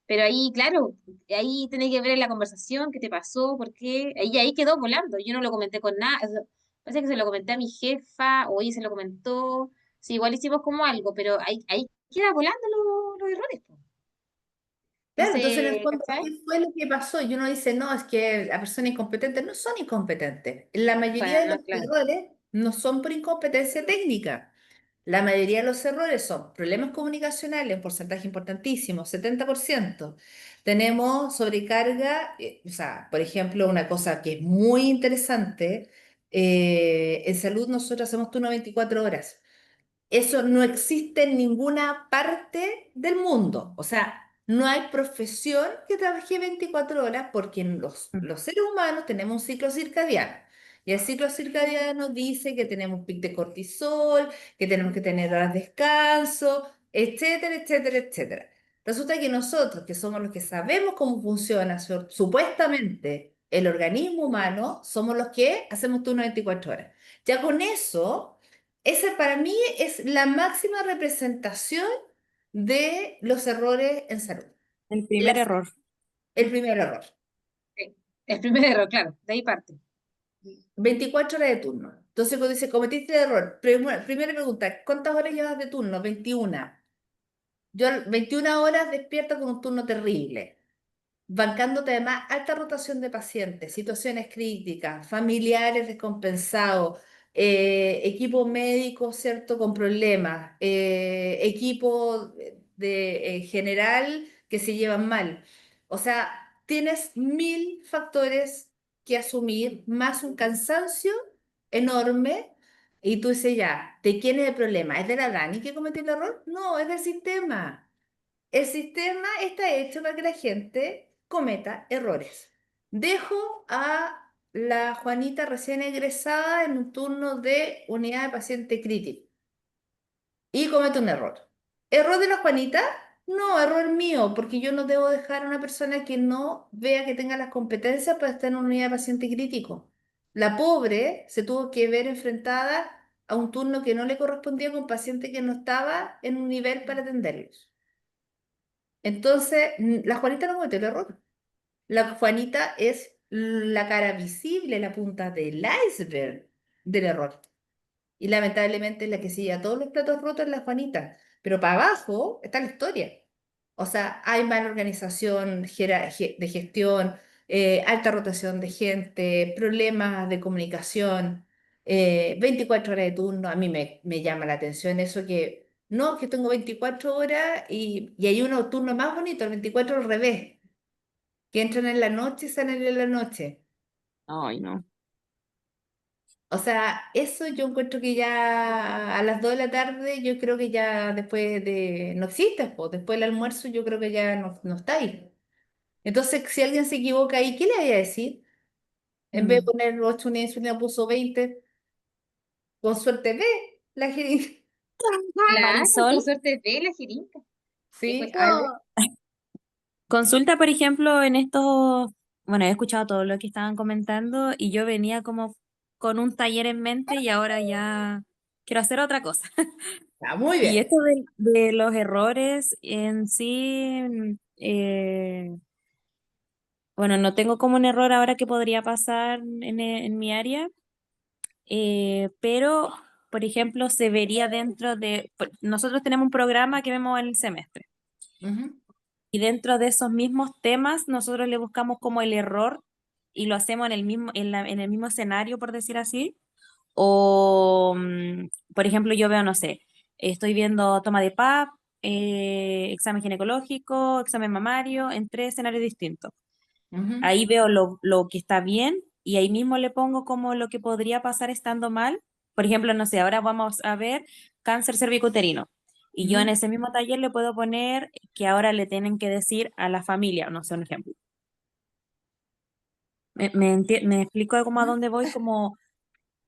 pero ahí, claro, ahí tenés que ver en la conversación qué te pasó, por qué. Ahí quedó volando. Yo no lo comenté con nada. Parece que se lo comenté a mi jefa, o ella se lo comentó. Sí, igual hicimos como algo, pero ahí queda volando los errores, po. Claro, entonces en el fondo, ¿Cachai? ¿qué fue lo que pasó? Y uno dice, no, es que la persona incompetente no son incompetentes. La mayoría Para de los nada, claro. errores no son por incompetencia técnica. La mayoría de los errores son problemas comunicacionales, un porcentaje importantísimo, 70%. Tenemos sobrecarga, o sea, por ejemplo, una cosa que es muy interesante, en salud nosotros hacemos turno 24 horas. Eso no existe en ninguna parte del mundo. O sea, no hay profesión que trabaje 24 horas porque los seres humanos tenemos un ciclo circadiano. Y el ciclo circadiano dice que tenemos pic de cortisol, que tenemos que tener horas de descanso, etcétera, etcétera, etcétera. Resulta que nosotros, que somos los que sabemos cómo funciona supuestamente el organismo humano, somos los que hacemos turno 24 horas. Ya con eso... Esa para mí es la máxima representación de los errores en salud. El primer Las- error. el primer error. Sí. El primer error, claro, de ahí parte. 24 horas de turno. Entonces, cuando dice, cometiste el error, primera pregunta, ¿cuántas horas llevas de turno? 21. Yo 21 horas despierto con un turno terrible. Bancándote además alta rotación de pacientes, situaciones críticas, familiares descompensados, equipo médico, ¿cierto?, con problemas, equipo general que se llevan mal. O sea, tienes mil factores que asumir, más un cansancio enorme, y tú dices ya, ¿de quién es el problema? ¿Es de la Dani que cometió el error? No, es del sistema. El sistema está hecho para que la gente cometa errores. Dejo a la Juanita recién egresada en un turno de unidad de paciente crítico y comete un error. ¿Error de la Juanita? No, error mío, porque yo no debo dejar a una persona que no vea que tenga las competencias para estar en una unidad de paciente crítico. La pobre se tuvo que ver enfrentada a un turno que no le correspondía con un paciente que no estaba en un nivel para atenderlos. Entonces, la Juanita no cometió el error. La Juanita es la cara visible, la punta del iceberg del error. Y lamentablemente la que sigue a todos los platos rotos es la Juanita. Pero para abajo está la historia. O sea, hay mala organización de gestión, alta rotación de gente, problemas de comunicación, 24 horas de turno. A mí me llama la atención eso que, no, que tengo 24 horas y hay uno turno más bonito, el 24 al revés, que entran en la noche y salen en la noche. Ay, no. O sea, eso yo encuentro que ya a las 2 de la tarde, yo creo que ya después de... No existe, pues, después del almuerzo yo creo que ya no está ahí. Entonces, si alguien se equivoca ahí, ¿qué le voy a decir? En vez de Mm. poner 8 unidades de insulina, puso 20, con suerte ve la jeringa. Claro, con Marisol, suerte de la jeringa. Sí, Sí, pues. Ale. consulta, por ejemplo, en estos, bueno, he escuchado todo lo que estaban comentando y yo venía como con un taller en mente y ahora ya quiero hacer otra cosa. Está muy Y bien. esto de los errores en sí, bueno, no tengo como un error ahora que podría pasar en mi área, pero, por ejemplo, se vería dentro de, nosotros tenemos un programa que vemos en el semestre. Ujú, Y dentro de esos mismos temas, nosotros le buscamos como el error y lo hacemos en el mismo, en el mismo escenario, por decir así. O, por ejemplo, yo veo, no sé, estoy viendo toma de PAP, examen ginecológico, examen mamario, en tres escenarios distintos. ujú, Ahí veo lo que está bien y ahí mismo le pongo como lo que podría pasar estando mal. Por ejemplo, no sé, ahora vamos a ver cáncer cervicuterino. Y yo en ujú, ese mismo taller le puedo poner que ahora le tienen que decir a la familia, no sé, un ejemplo. Me explico como a ujú. dónde voy, como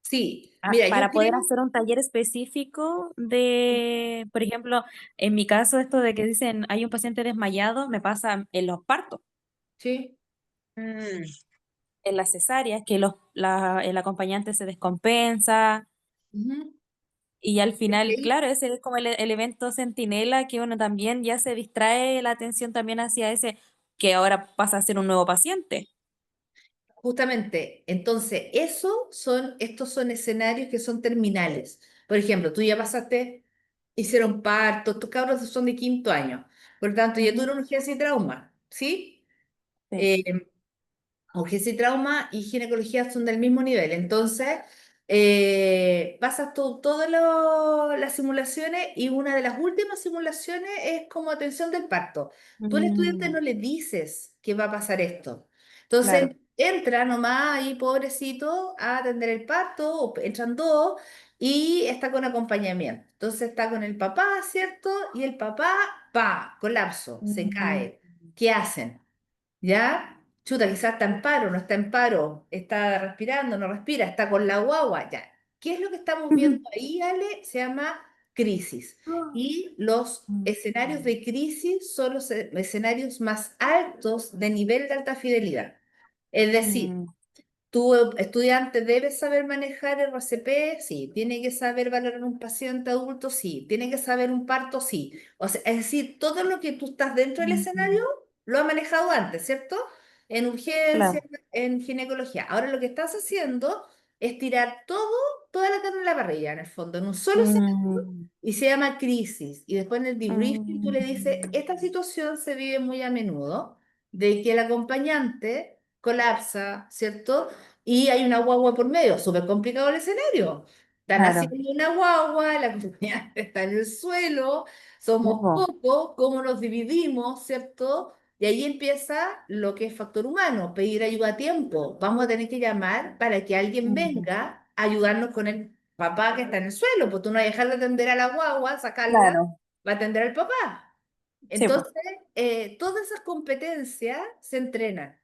Sí, mira, yo para poder creo, hacer un taller específico de, por ejemplo, en mi caso, esto de que dicen hay un paciente desmayado, me pasa en los partos, sí. Mm. en las cesáreas, que el acompañante se descompensa. Ujú. Y al final, Sí. claro, ese es como el evento centinela que uno también ya se distrae la atención también hacia ese que ahora pasa a ser un nuevo paciente. Justamente, entonces, estos son escenarios que son terminales. Por ejemplo, tú ya pasaste, hicieron parto, tus cabros son de quinto año, por lo tanto, ya Ujú. tuvieron urgencia y trauma. ¿sí? Sí. Eh, Urgencia y trauma y ginecología son del mismo nivel. Entonces, pasas todas las simulaciones y una de las últimas simulaciones es como atención del parto. Tú al estudiante Mm, no le dices que va a pasar esto. Entonces, claro. entra nomás ahí, pobrecito, a atender el parto, o entran dos, y está con acompañamiento. Entonces está con el papá, ¿cierto? Y el papá, pa, colapso, se Mm, cae. ¿Qué hacen? ¿Ya? Chuta, quizás está en paro, no está en paro, está respirando, no respira, está con la guagua, ya. ¿Qué es lo que estamos viendo ahí, Ale? Se llama crisis. Y los escenarios de crisis son los escenarios más altos de nivel de alta fidelidad. Es decir, mm, tu estudiante debe saber manejar RCP, sí. Tiene que saber valorar un paciente adulto, sí. Tiene que saber un parto, sí. O sea, es decir, todo lo que tú estás dentro del escenario mm, lo ha manejado antes, ¿cierto? En urgencia, claro. en ginecología. Ahora lo que estás haciendo es tirar toda la carne en la parrilla, en el fondo, en un solo escenario, Mm, y se llama crisis. Y después en el debriefing tú le dices, mm, esta situación se vive muy a menudo, de que el acompañante colapsa, ¿cierto? Y hay una guagua por medio, súper complicado el escenario. Están claro. haciendo una guagua, la acompañante está en el suelo, somos Ojo. pocos, ¿cómo nos dividimos, cierto? Y ahí empieza lo que es factor humano, pedir ayuda a tiempo. Vamos a tener que llamar para que alguien Mm, venga a ayudarnos con el papá que está en el suelo, pues tú no vas a dejar de atender a la guagua, sacarla, claro. va a atender al papá. Sí, po. Entonces, todas esas competencias se entrenan.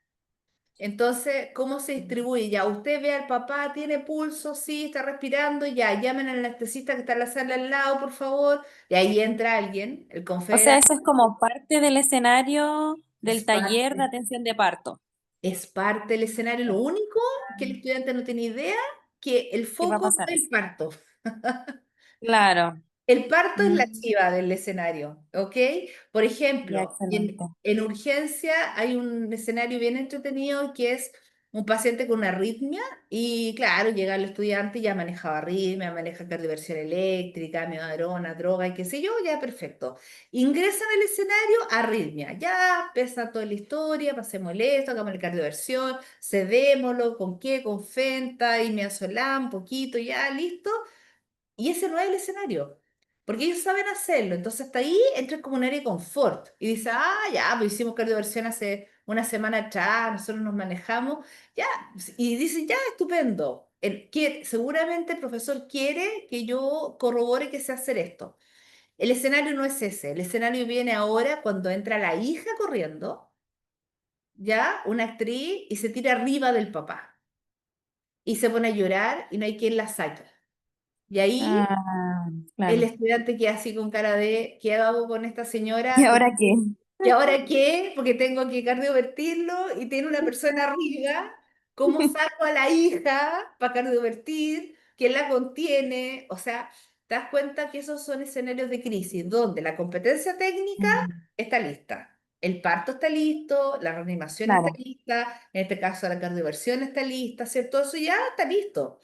Entonces, ¿cómo se distribuye? Ya, usted ve al papá, tiene pulso, sí, está respirando, ya, llamen al anestesista que está en la sala al lado, por favor. Y ahí entra alguien, el O sea, confederado, eso es como parte del escenario es del taller de parte, atención de parto. es parte del escenario. Lo único que el estudiante no tiene idea, que el ¿Qué va a foco no pasar es eso? el parto. Claro. El parto es la Mm, chiva del escenario, ¿ok? Por ya, ejemplo, excelente. en urgencia hay un escenario bien entretenido que es un paciente con una arritmia y claro, llega el estudiante y ya manejaba arritmia, maneja cardioversión eléctrica, miodarona, droga y qué sé yo, ya perfecto. Ingresan al escenario, arritmia, ya pesa toda la historia, pasemos esto, hagamos la cardioversión, sedémoslo, ¿con qué? Con Fenta y midazolam, un poquito, ya, listo. Y ese no es el escenario, porque ellos saben hacerlo. Entonces hasta ahí entra como un área de confort. Y dice, ah, ya, pues hicimos cardioversión hace una semana atrás, nosotros nos manejamos, ya. Y dicen, ya, estupendo. Seguramente el profesor quiere que yo corrobore que sé hacer esto. El escenario no es ese. El escenario viene ahora cuando entra la hija corriendo, ya, una actriz, y se tira arriba del papá. Y se pone a llorar y no hay quien la saque. Y ahí Ah, el claro. estudiante queda así con cara de, ¿qué hago con esta ¿Y señora? ahora qué? ¿Y ahora qué? Porque tengo que cardiovertirlo y tiene una persona arriba. ¿Cómo saco a la hija para cardiovertir? ¿Quién la contiene? O sea, te das cuenta que esos son escenarios de crisis donde la competencia técnica Mm, está lista. El parto está listo, la reanimación está claro. lista, en este caso la cardioversión está lista, ¿cierto? Eso ya está listo.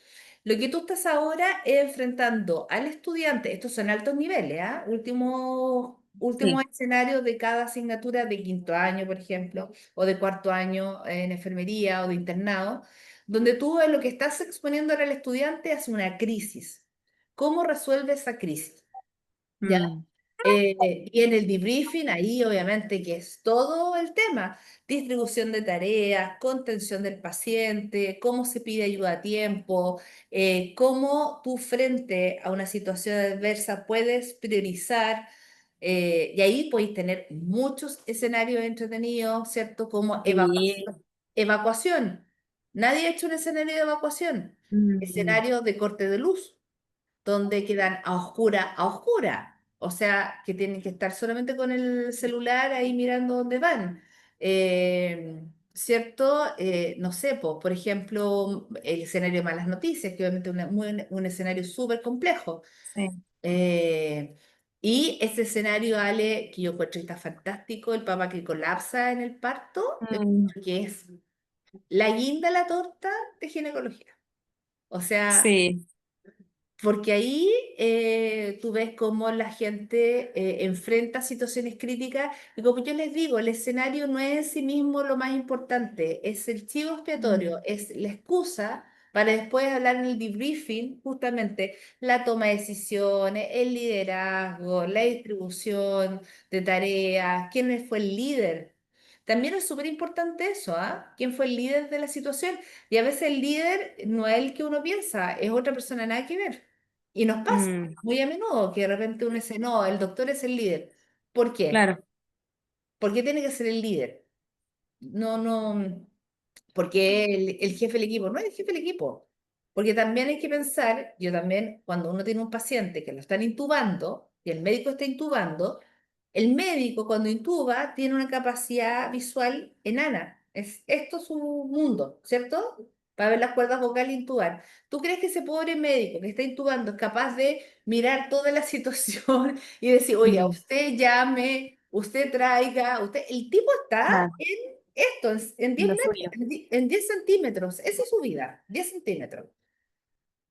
Lo que tú estás ahora es enfrentando al estudiante, estos son altos niveles, ¿ah? Último Sí. escenario de cada asignatura de quinto año, por ejemplo, o de cuarto año en enfermería o de internado, donde tú lo que estás exponiendo al estudiante es una crisis. ¿Cómo resuelve esa crisis? ¿Ya? Mm, Y en el debriefing, ahí obviamente que es todo el tema, distribución de tareas, contención del paciente, cómo se pide ayuda a tiempo, cómo tú frente a una situación adversa puedes priorizar, y ahí podéis tener muchos escenarios entretenidos, ¿cierto? Como sí. evacuación. Nadie ha hecho un escenario de evacuación, Mm, escenario de corte de luz donde quedan a oscura, a oscura. O sea, que tienen que estar solamente con el celular ahí mirando dónde van. ¿Cierto? No sé, por ejemplo, el escenario de malas noticias, que obviamente es un escenario súper complejo. sí. Eh, y ese escenario, Ale, que yo encuentro que está fantástico, el papá que colapsa en el parto, Mm, que es la guinda, la torta de ginecología. O sea, sí. Porque ahí tú ves cómo la gente enfrenta situaciones críticas y como yo les digo, el escenario no es en sí mismo lo más importante, es el chivo expiatorio, Mm. es la excusa para después hablar en el debriefing, justamente la toma de decisiones, el liderazgo, la distribución de tareas, quién fue el líder. También es súper importante eso, ¿ah? ¿Quién fue el líder de la situación? Y a veces el líder no es el que uno piensa, es otra persona nada que ver. Y nos pasa Mm, muy a menudo que de repente uno dice, no, el doctor es el líder. ¿Por qué? claro, ¿Por qué tiene que ser el líder? No, no, porque el jefe del equipo no es el jefe del equipo. Porque también hay que pensar, yo también, cuando uno tiene un paciente que lo están intubando y el médico está intubando, el médico cuando intuba tiene una capacidad visual enana. Esto es su mundo, ¿cierto? Para ver las cuerdas vocales e intubar. ¿Tú crees que ese pobre médico que está intubando es capaz de mirar toda la situación y decir, oiga, mm, usted llame, usted traiga, usted... El tipo está claro, en esto, en 10 lo metros, suyo. en 10 centímetros. Esa es su vida, 10 centímetros.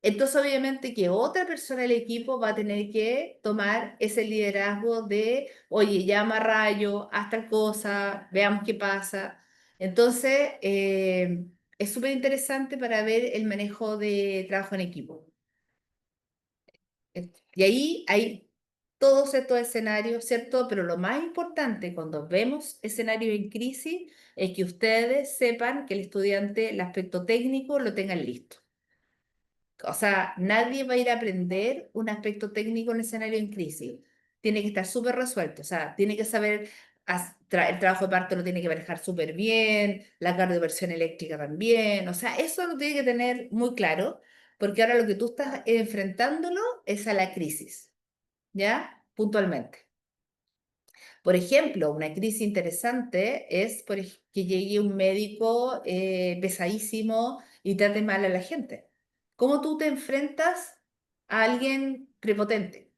Entonces, obviamente que otra persona del equipo va a tener que tomar ese liderazgo de, oye, llama a Rayo, haz tal cosa, veamos qué pasa. Entonces, es súper interesante para ver el manejo de trabajo en equipo. Y ahí hay todos estos escenarios, ¿cierto? Pero lo más importante cuando vemos escenarios en crisis es que ustedes sepan que el estudiante, el aspecto técnico, lo tengan listo. O sea, nadie va a ir a aprender un aspecto técnico en escenario en crisis. Tiene que estar súper resuelto. O sea, tiene que saber, el trabajo de parto lo tiene que manejar súper bien, la cardioversión eléctrica también. O sea, eso lo tiene que tener muy claro, porque ahora lo que tú estás enfrentándolo es a la crisis. ¿Ya? Puntualmente. Por ejemplo, una crisis interesante es que llegue un médico pesadísimo y trate mal a la gente. ¿Cómo tú te enfrentas a alguien prepotente?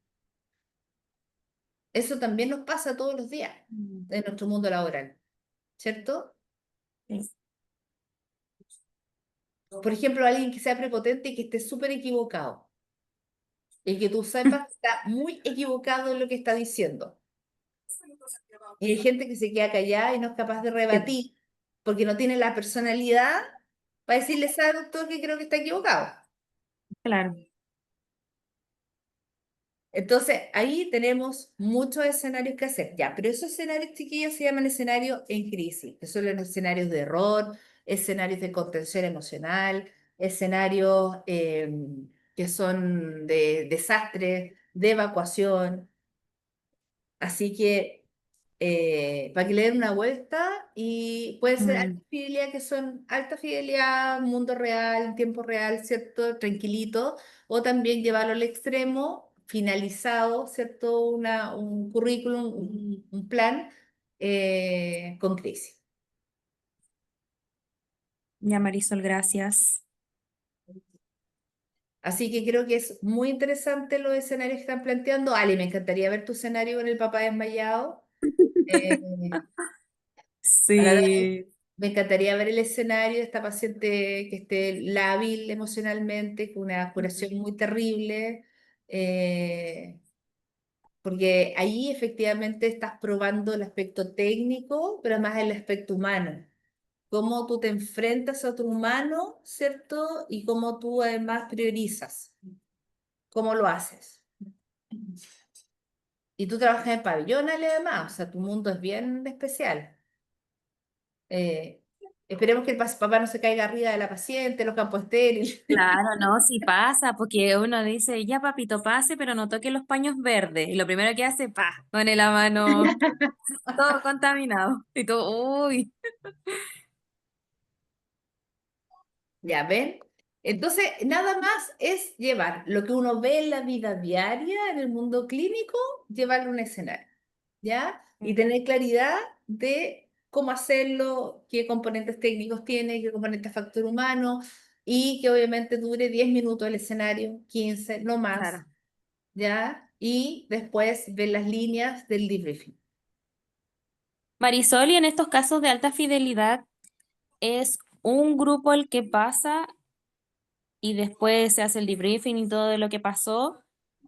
Eso también nos pasa todos los días Mm, en nuestro mundo laboral, ¿cierto? sí, Por ejemplo, alguien que sea prepotente y que esté súper equivocado y que tú sepas que está muy equivocado en lo que está diciendo. Y hay gente que se queda callada y no es capaz de sí, rebatir porque no tiene la personalidad para decirle, ¿sabe, doctor, que creo que está equivocado? claro. Entonces, ahí tenemos muchos escenarios que hacer. Ya, pero esos escenarios, chiquillos, se llaman escenarios en crisis, que son los escenarios de error, escenarios de contención emocional, escenarios que son de desastre, de evacuación. Así que para que le den una vuelta y puede ser alta Mm, fidelidad, que son alta fidelidad, mundo real, en tiempo real, ¿cierto? Tranquilito, o también llevarlo al extremo, finalizado, ¿cierto? Un currículum, un plan con crisis. ya, Marisol, gracias. Así que creo que es muy interesante los escenarios que están planteando. Ali, me encantaría ver tu escenario con el papá desmayado. Eh, para ver, Sí. me encantaría ver el escenario de esta paciente que esté lábil emocionalmente, con una curación Mm, muy terrible, eh, porque ahí efectivamente estás probando el aspecto técnico, pero más el aspecto humano. Cómo tú te enfrentas a otro humano, ¿cierto? Y cómo tú además priorizas, cómo lo haces. Y tú trabajas en pabellón, Ale, además, o sea, tu mundo es bien especial. Eh, esperemos que el papá no se caiga arriba de la paciente, los campos estériles. claro, no, sí pasa, porque uno dice, ya papito, pase, pero no toque los paños verdes. Y lo primero que hace, pa, pone la mano todo contaminado. Y todo, uy. ¿Ya ven? Entonces, nada más es llevar lo que uno ve en la vida diaria, en el mundo clínico, llevarlo a un escenario, ¿ya? Y tener claridad de cómo hacerlo, qué componentes técnicos tiene, qué componentes factor humano, y que obviamente dure 10 minutos el escenario, 15 no más, Claro. ¿ya? Y después ver las líneas del debriefing. Marisol, y en estos casos de alta fidelidad, ¿es un grupo el que pasa y después se hace el debriefing y todo de lo que pasó,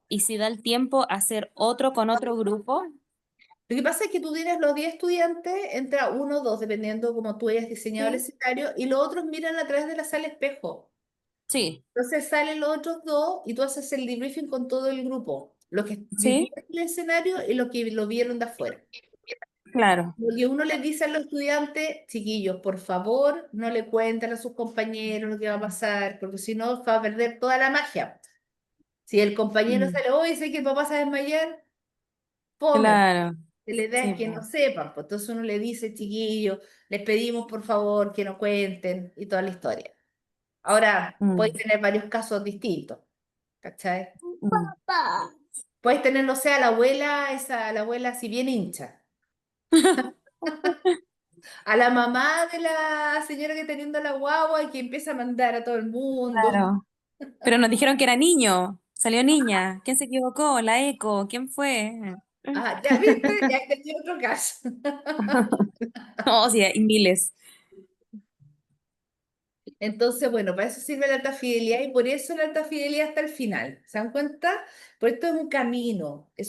y si da el tiempo, hacer otro con otro grupo. Lo que pasa es que tú tienes los 10 estudiantes, entra uno o dos, dependiendo cómo tú hayas diseñado el Sí. escenario, y los otros miran a través de la sala espejo. Sí, Entonces salen los otros dos y tú haces el debriefing con todo el grupo, los que sí, vivieron el escenario y los que lo vieron de afuera. claro, Lo que uno les dice a los estudiantes, chiquillos, por favor, no le cuenten a sus compañeros lo que va a pasar, porque si no, va a perder toda la magia. Si el compañero mm, sale, hoy sé que el papá se va a desmayar, fome. claro, La idea sí, es que no po. sepan, pues entonces uno le dice, chiquillos, les pedimos por favor que no cuenten y toda la historia. Ahora, puedes Mm, tener varios casos distintos, ¿cachai? mm. Puedes tener, no sé, a la abuela, la abuela si bien hincha, a la mamá de la señora que teniendo la guagua y que empieza a mandar a todo el mundo. Claro. Pero nos dijeron que era niño, salió niña. ¿Quién se equivocó? La eco, ¿quién fue? Ah, ya viste, ya entendí otro caso. Oh, sí, hay miles. Entonces, bueno, para eso sirve la alta fidelidad y por eso la alta fidelidad hasta el final. ¿Se dan cuenta? Por esto es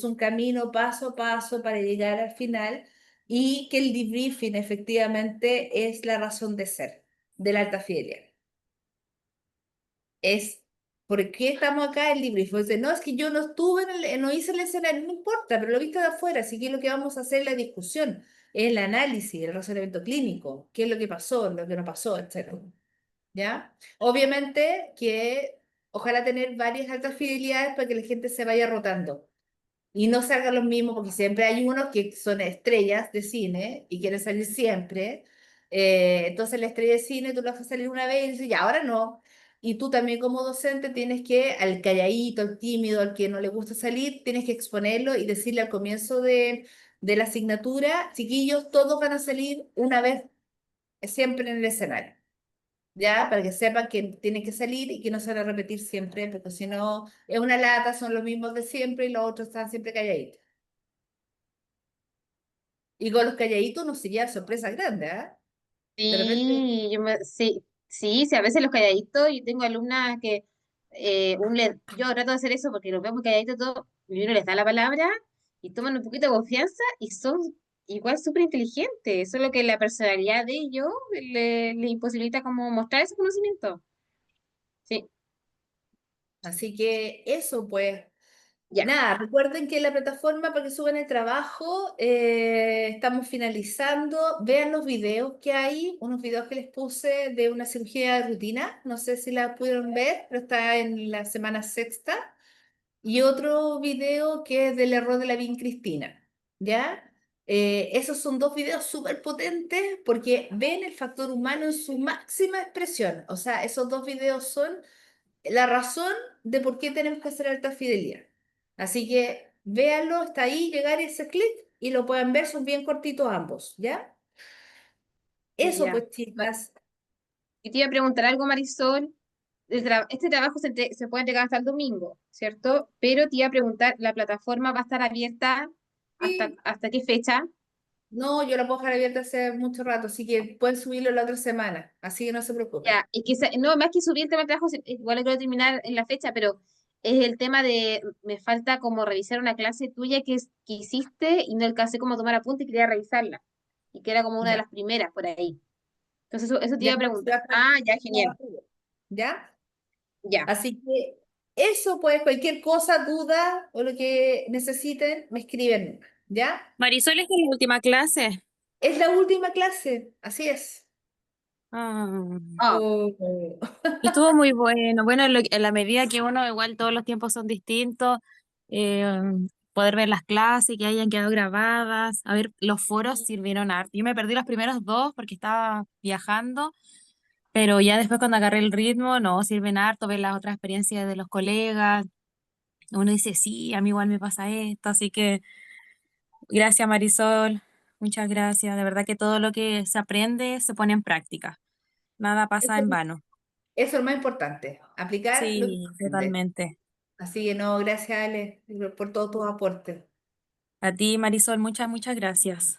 un camino paso a paso para llegar al final y que el debriefing efectivamente es la razón de ser de la alta fidelidad. Es ¿por qué estamos acá el debriefing? Dice, no, es que yo no estuve no hice el escenario, no importa, pero lo viste de afuera, así que lo que vamos a hacer es la discusión, el análisis, el razonamiento clínico, qué es lo que pasó, lo que no pasó, etcétera. ¿Ya? Obviamente que ojalá tener varias altas fidelidades para que la gente se vaya rotando y no salgan los mismos, porque siempre hay unos que son estrellas de cine y quieren salir siempre. Entonces la estrella de cine tú la vas a salir una vez y dices, ya, ahora no. Y tú también como docente tienes que, al calladito, al tímido, al que no le gusta salir, tienes que exponerlo y decirle al comienzo de la asignatura, chiquillos, todos van a salir una vez siempre en el escenario. ¿Ya? Para que sepan que tienen que salir y que no se van a repetir siempre, porque si no, es una lata, son los mismos de siempre y los otros están siempre calladitos. Y con los calladitos no sería sorpresa grande, ¿ah? De repente, Sí, sí, sí, sí, a veces los calladitos, yo tengo alumnas que yo trato de hacer eso porque los veo muy calladitos todo, y uno les da la palabra y toman un poquito de confianza y son igual súper inteligentes, solo que la personalidad de ellos le imposibilita como mostrar ese conocimiento. Sí, así que eso, pues, ya, nada, recuerden que la plataforma para que suban el trabajo, estamos finalizando, vean los videos que hay, unos videos que les puse de una cirugía de rutina, no sé si la pudieron ver, pero está en la semana sexta. Y otro video que es del error de la Bin Cristina, ¿ya? Esos son dos videos súper potentes porque ven el factor humano en su máxima expresión. O sea, esos dos videos son la razón de por qué tenemos que hacer alta fidelidad. Así que véanlo, está ahí, llegar ese clic y lo pueden ver, son bien cortitos ambos, ¿ya? Eso ya. pues, chicas. Y te iba a preguntar algo, Marisol. Este trabajo se puede entregar hasta el domingo, ¿cierto? Pero te iba a preguntar, ¿la plataforma va a estar abierta Sí. hasta qué fecha? No, yo la puedo dejar abierta hace mucho rato, así que pueden subirlo la otra semana, así que no se preocupen. Ya, es que no, más que subir el tema de trabajo, igual lo quiero terminar en la fecha, pero es el tema de, me falta como revisar una clase tuya que hiciste y no alcancé como a tomar apunte y quería revisarla. Y que era como una de Ya. las primeras por ahí. Entonces eso te Ya, iba a se va preguntar. a Ah, ya, se va genial. a hacer. ¿Ya? Ya. Así que eso, pues, cualquier cosa, duda o lo que necesiten, me escriben, ¿ya? Marisol, ¿esta es la última clase? Es la última clase, así es. Ah, Ah, Oh. estuvo muy bueno. Bueno, en la medida que uno, igual todos los tiempos son distintos, eh, poder ver las clases que hayan quedado grabadas. A ver, los foros sirvieron harto. Yo me perdí los primeros dos porque estaba viajando, pero ya después cuando agarré el ritmo, no, sirven harto ver las otras experiencias de los colegas. Uno dice, sí, a mí igual me pasa esto, así que gracias Marisol, muchas gracias. De verdad que todo lo que se aprende se pone en práctica. Nada pasa Eso, en vano. eso es lo más importante, aplicar lo que Sí, se aprende. totalmente. Así que no, gracias, Ale, por todos tus aportes. A ti, Marisol, muchas, muchas gracias.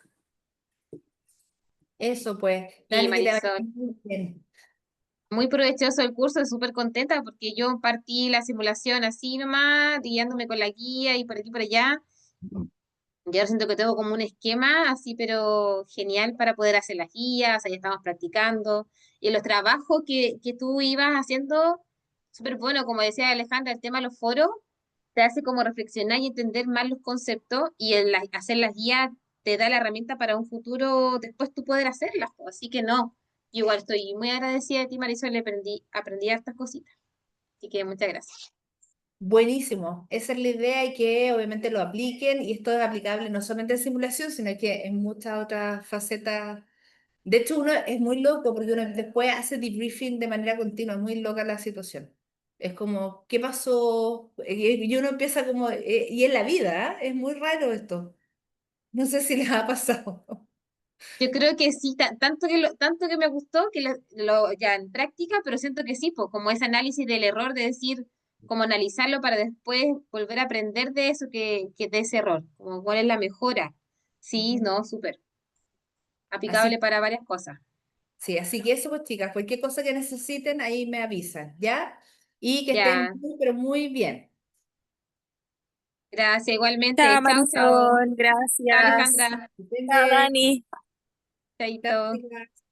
Eso, pues, sí, dale que le vaya Marisol. muy bien. Muy provechoso el curso, súper contenta porque yo partí la simulación así nomás, guiándome con la guía y por aquí y por allá. Y ahora siento que tengo como un esquema así, pero genial para poder hacer las guías, ahí estamos practicando. Y los trabajos que tú ibas haciendo, súper bueno, como decía Alejandra, el tema de los foros, te hace como reflexionar y entender más los conceptos y hacer las guías te da la herramienta para un futuro después tú poder hacerlas, po. Así que no, yo igual estoy muy agradecida de ti, Marisol, le aprendí hartas cositas. Así que muchas gracias. Buenísimo, esa es la idea y que obviamente lo apliquen y esto es aplicable no solamente en simulación, sino que en muchas otras facetas. De hecho, uno es muy loco porque uno después hace debriefing de manera continua, es muy loca la situación. Es como, ¿qué pasó? Y uno empieza como, y en la vida, ¿eh? Es muy raro esto. No sé si les ha pasado. Yo creo que sí, tanto que me gustó que ya en práctica, pero siento que sí, pues como ese análisis del error de decir, como analizarlo para después volver a aprender de eso que de ese error, como cuál es la mejora. Sí, Ujú. no, súper, aplicable Así, para varias cosas. sí, así que eso, pues chicas, cualquier cosa que necesiten, ahí me avisan, ¿ya? Y que estén Ya, muy, pero muy bien. gracias, igualmente. Chao, Chao, chao. Marisol, Chao, gracias. Alejandra. Depende. Chao, Dani. Chaito. Chao, chicas.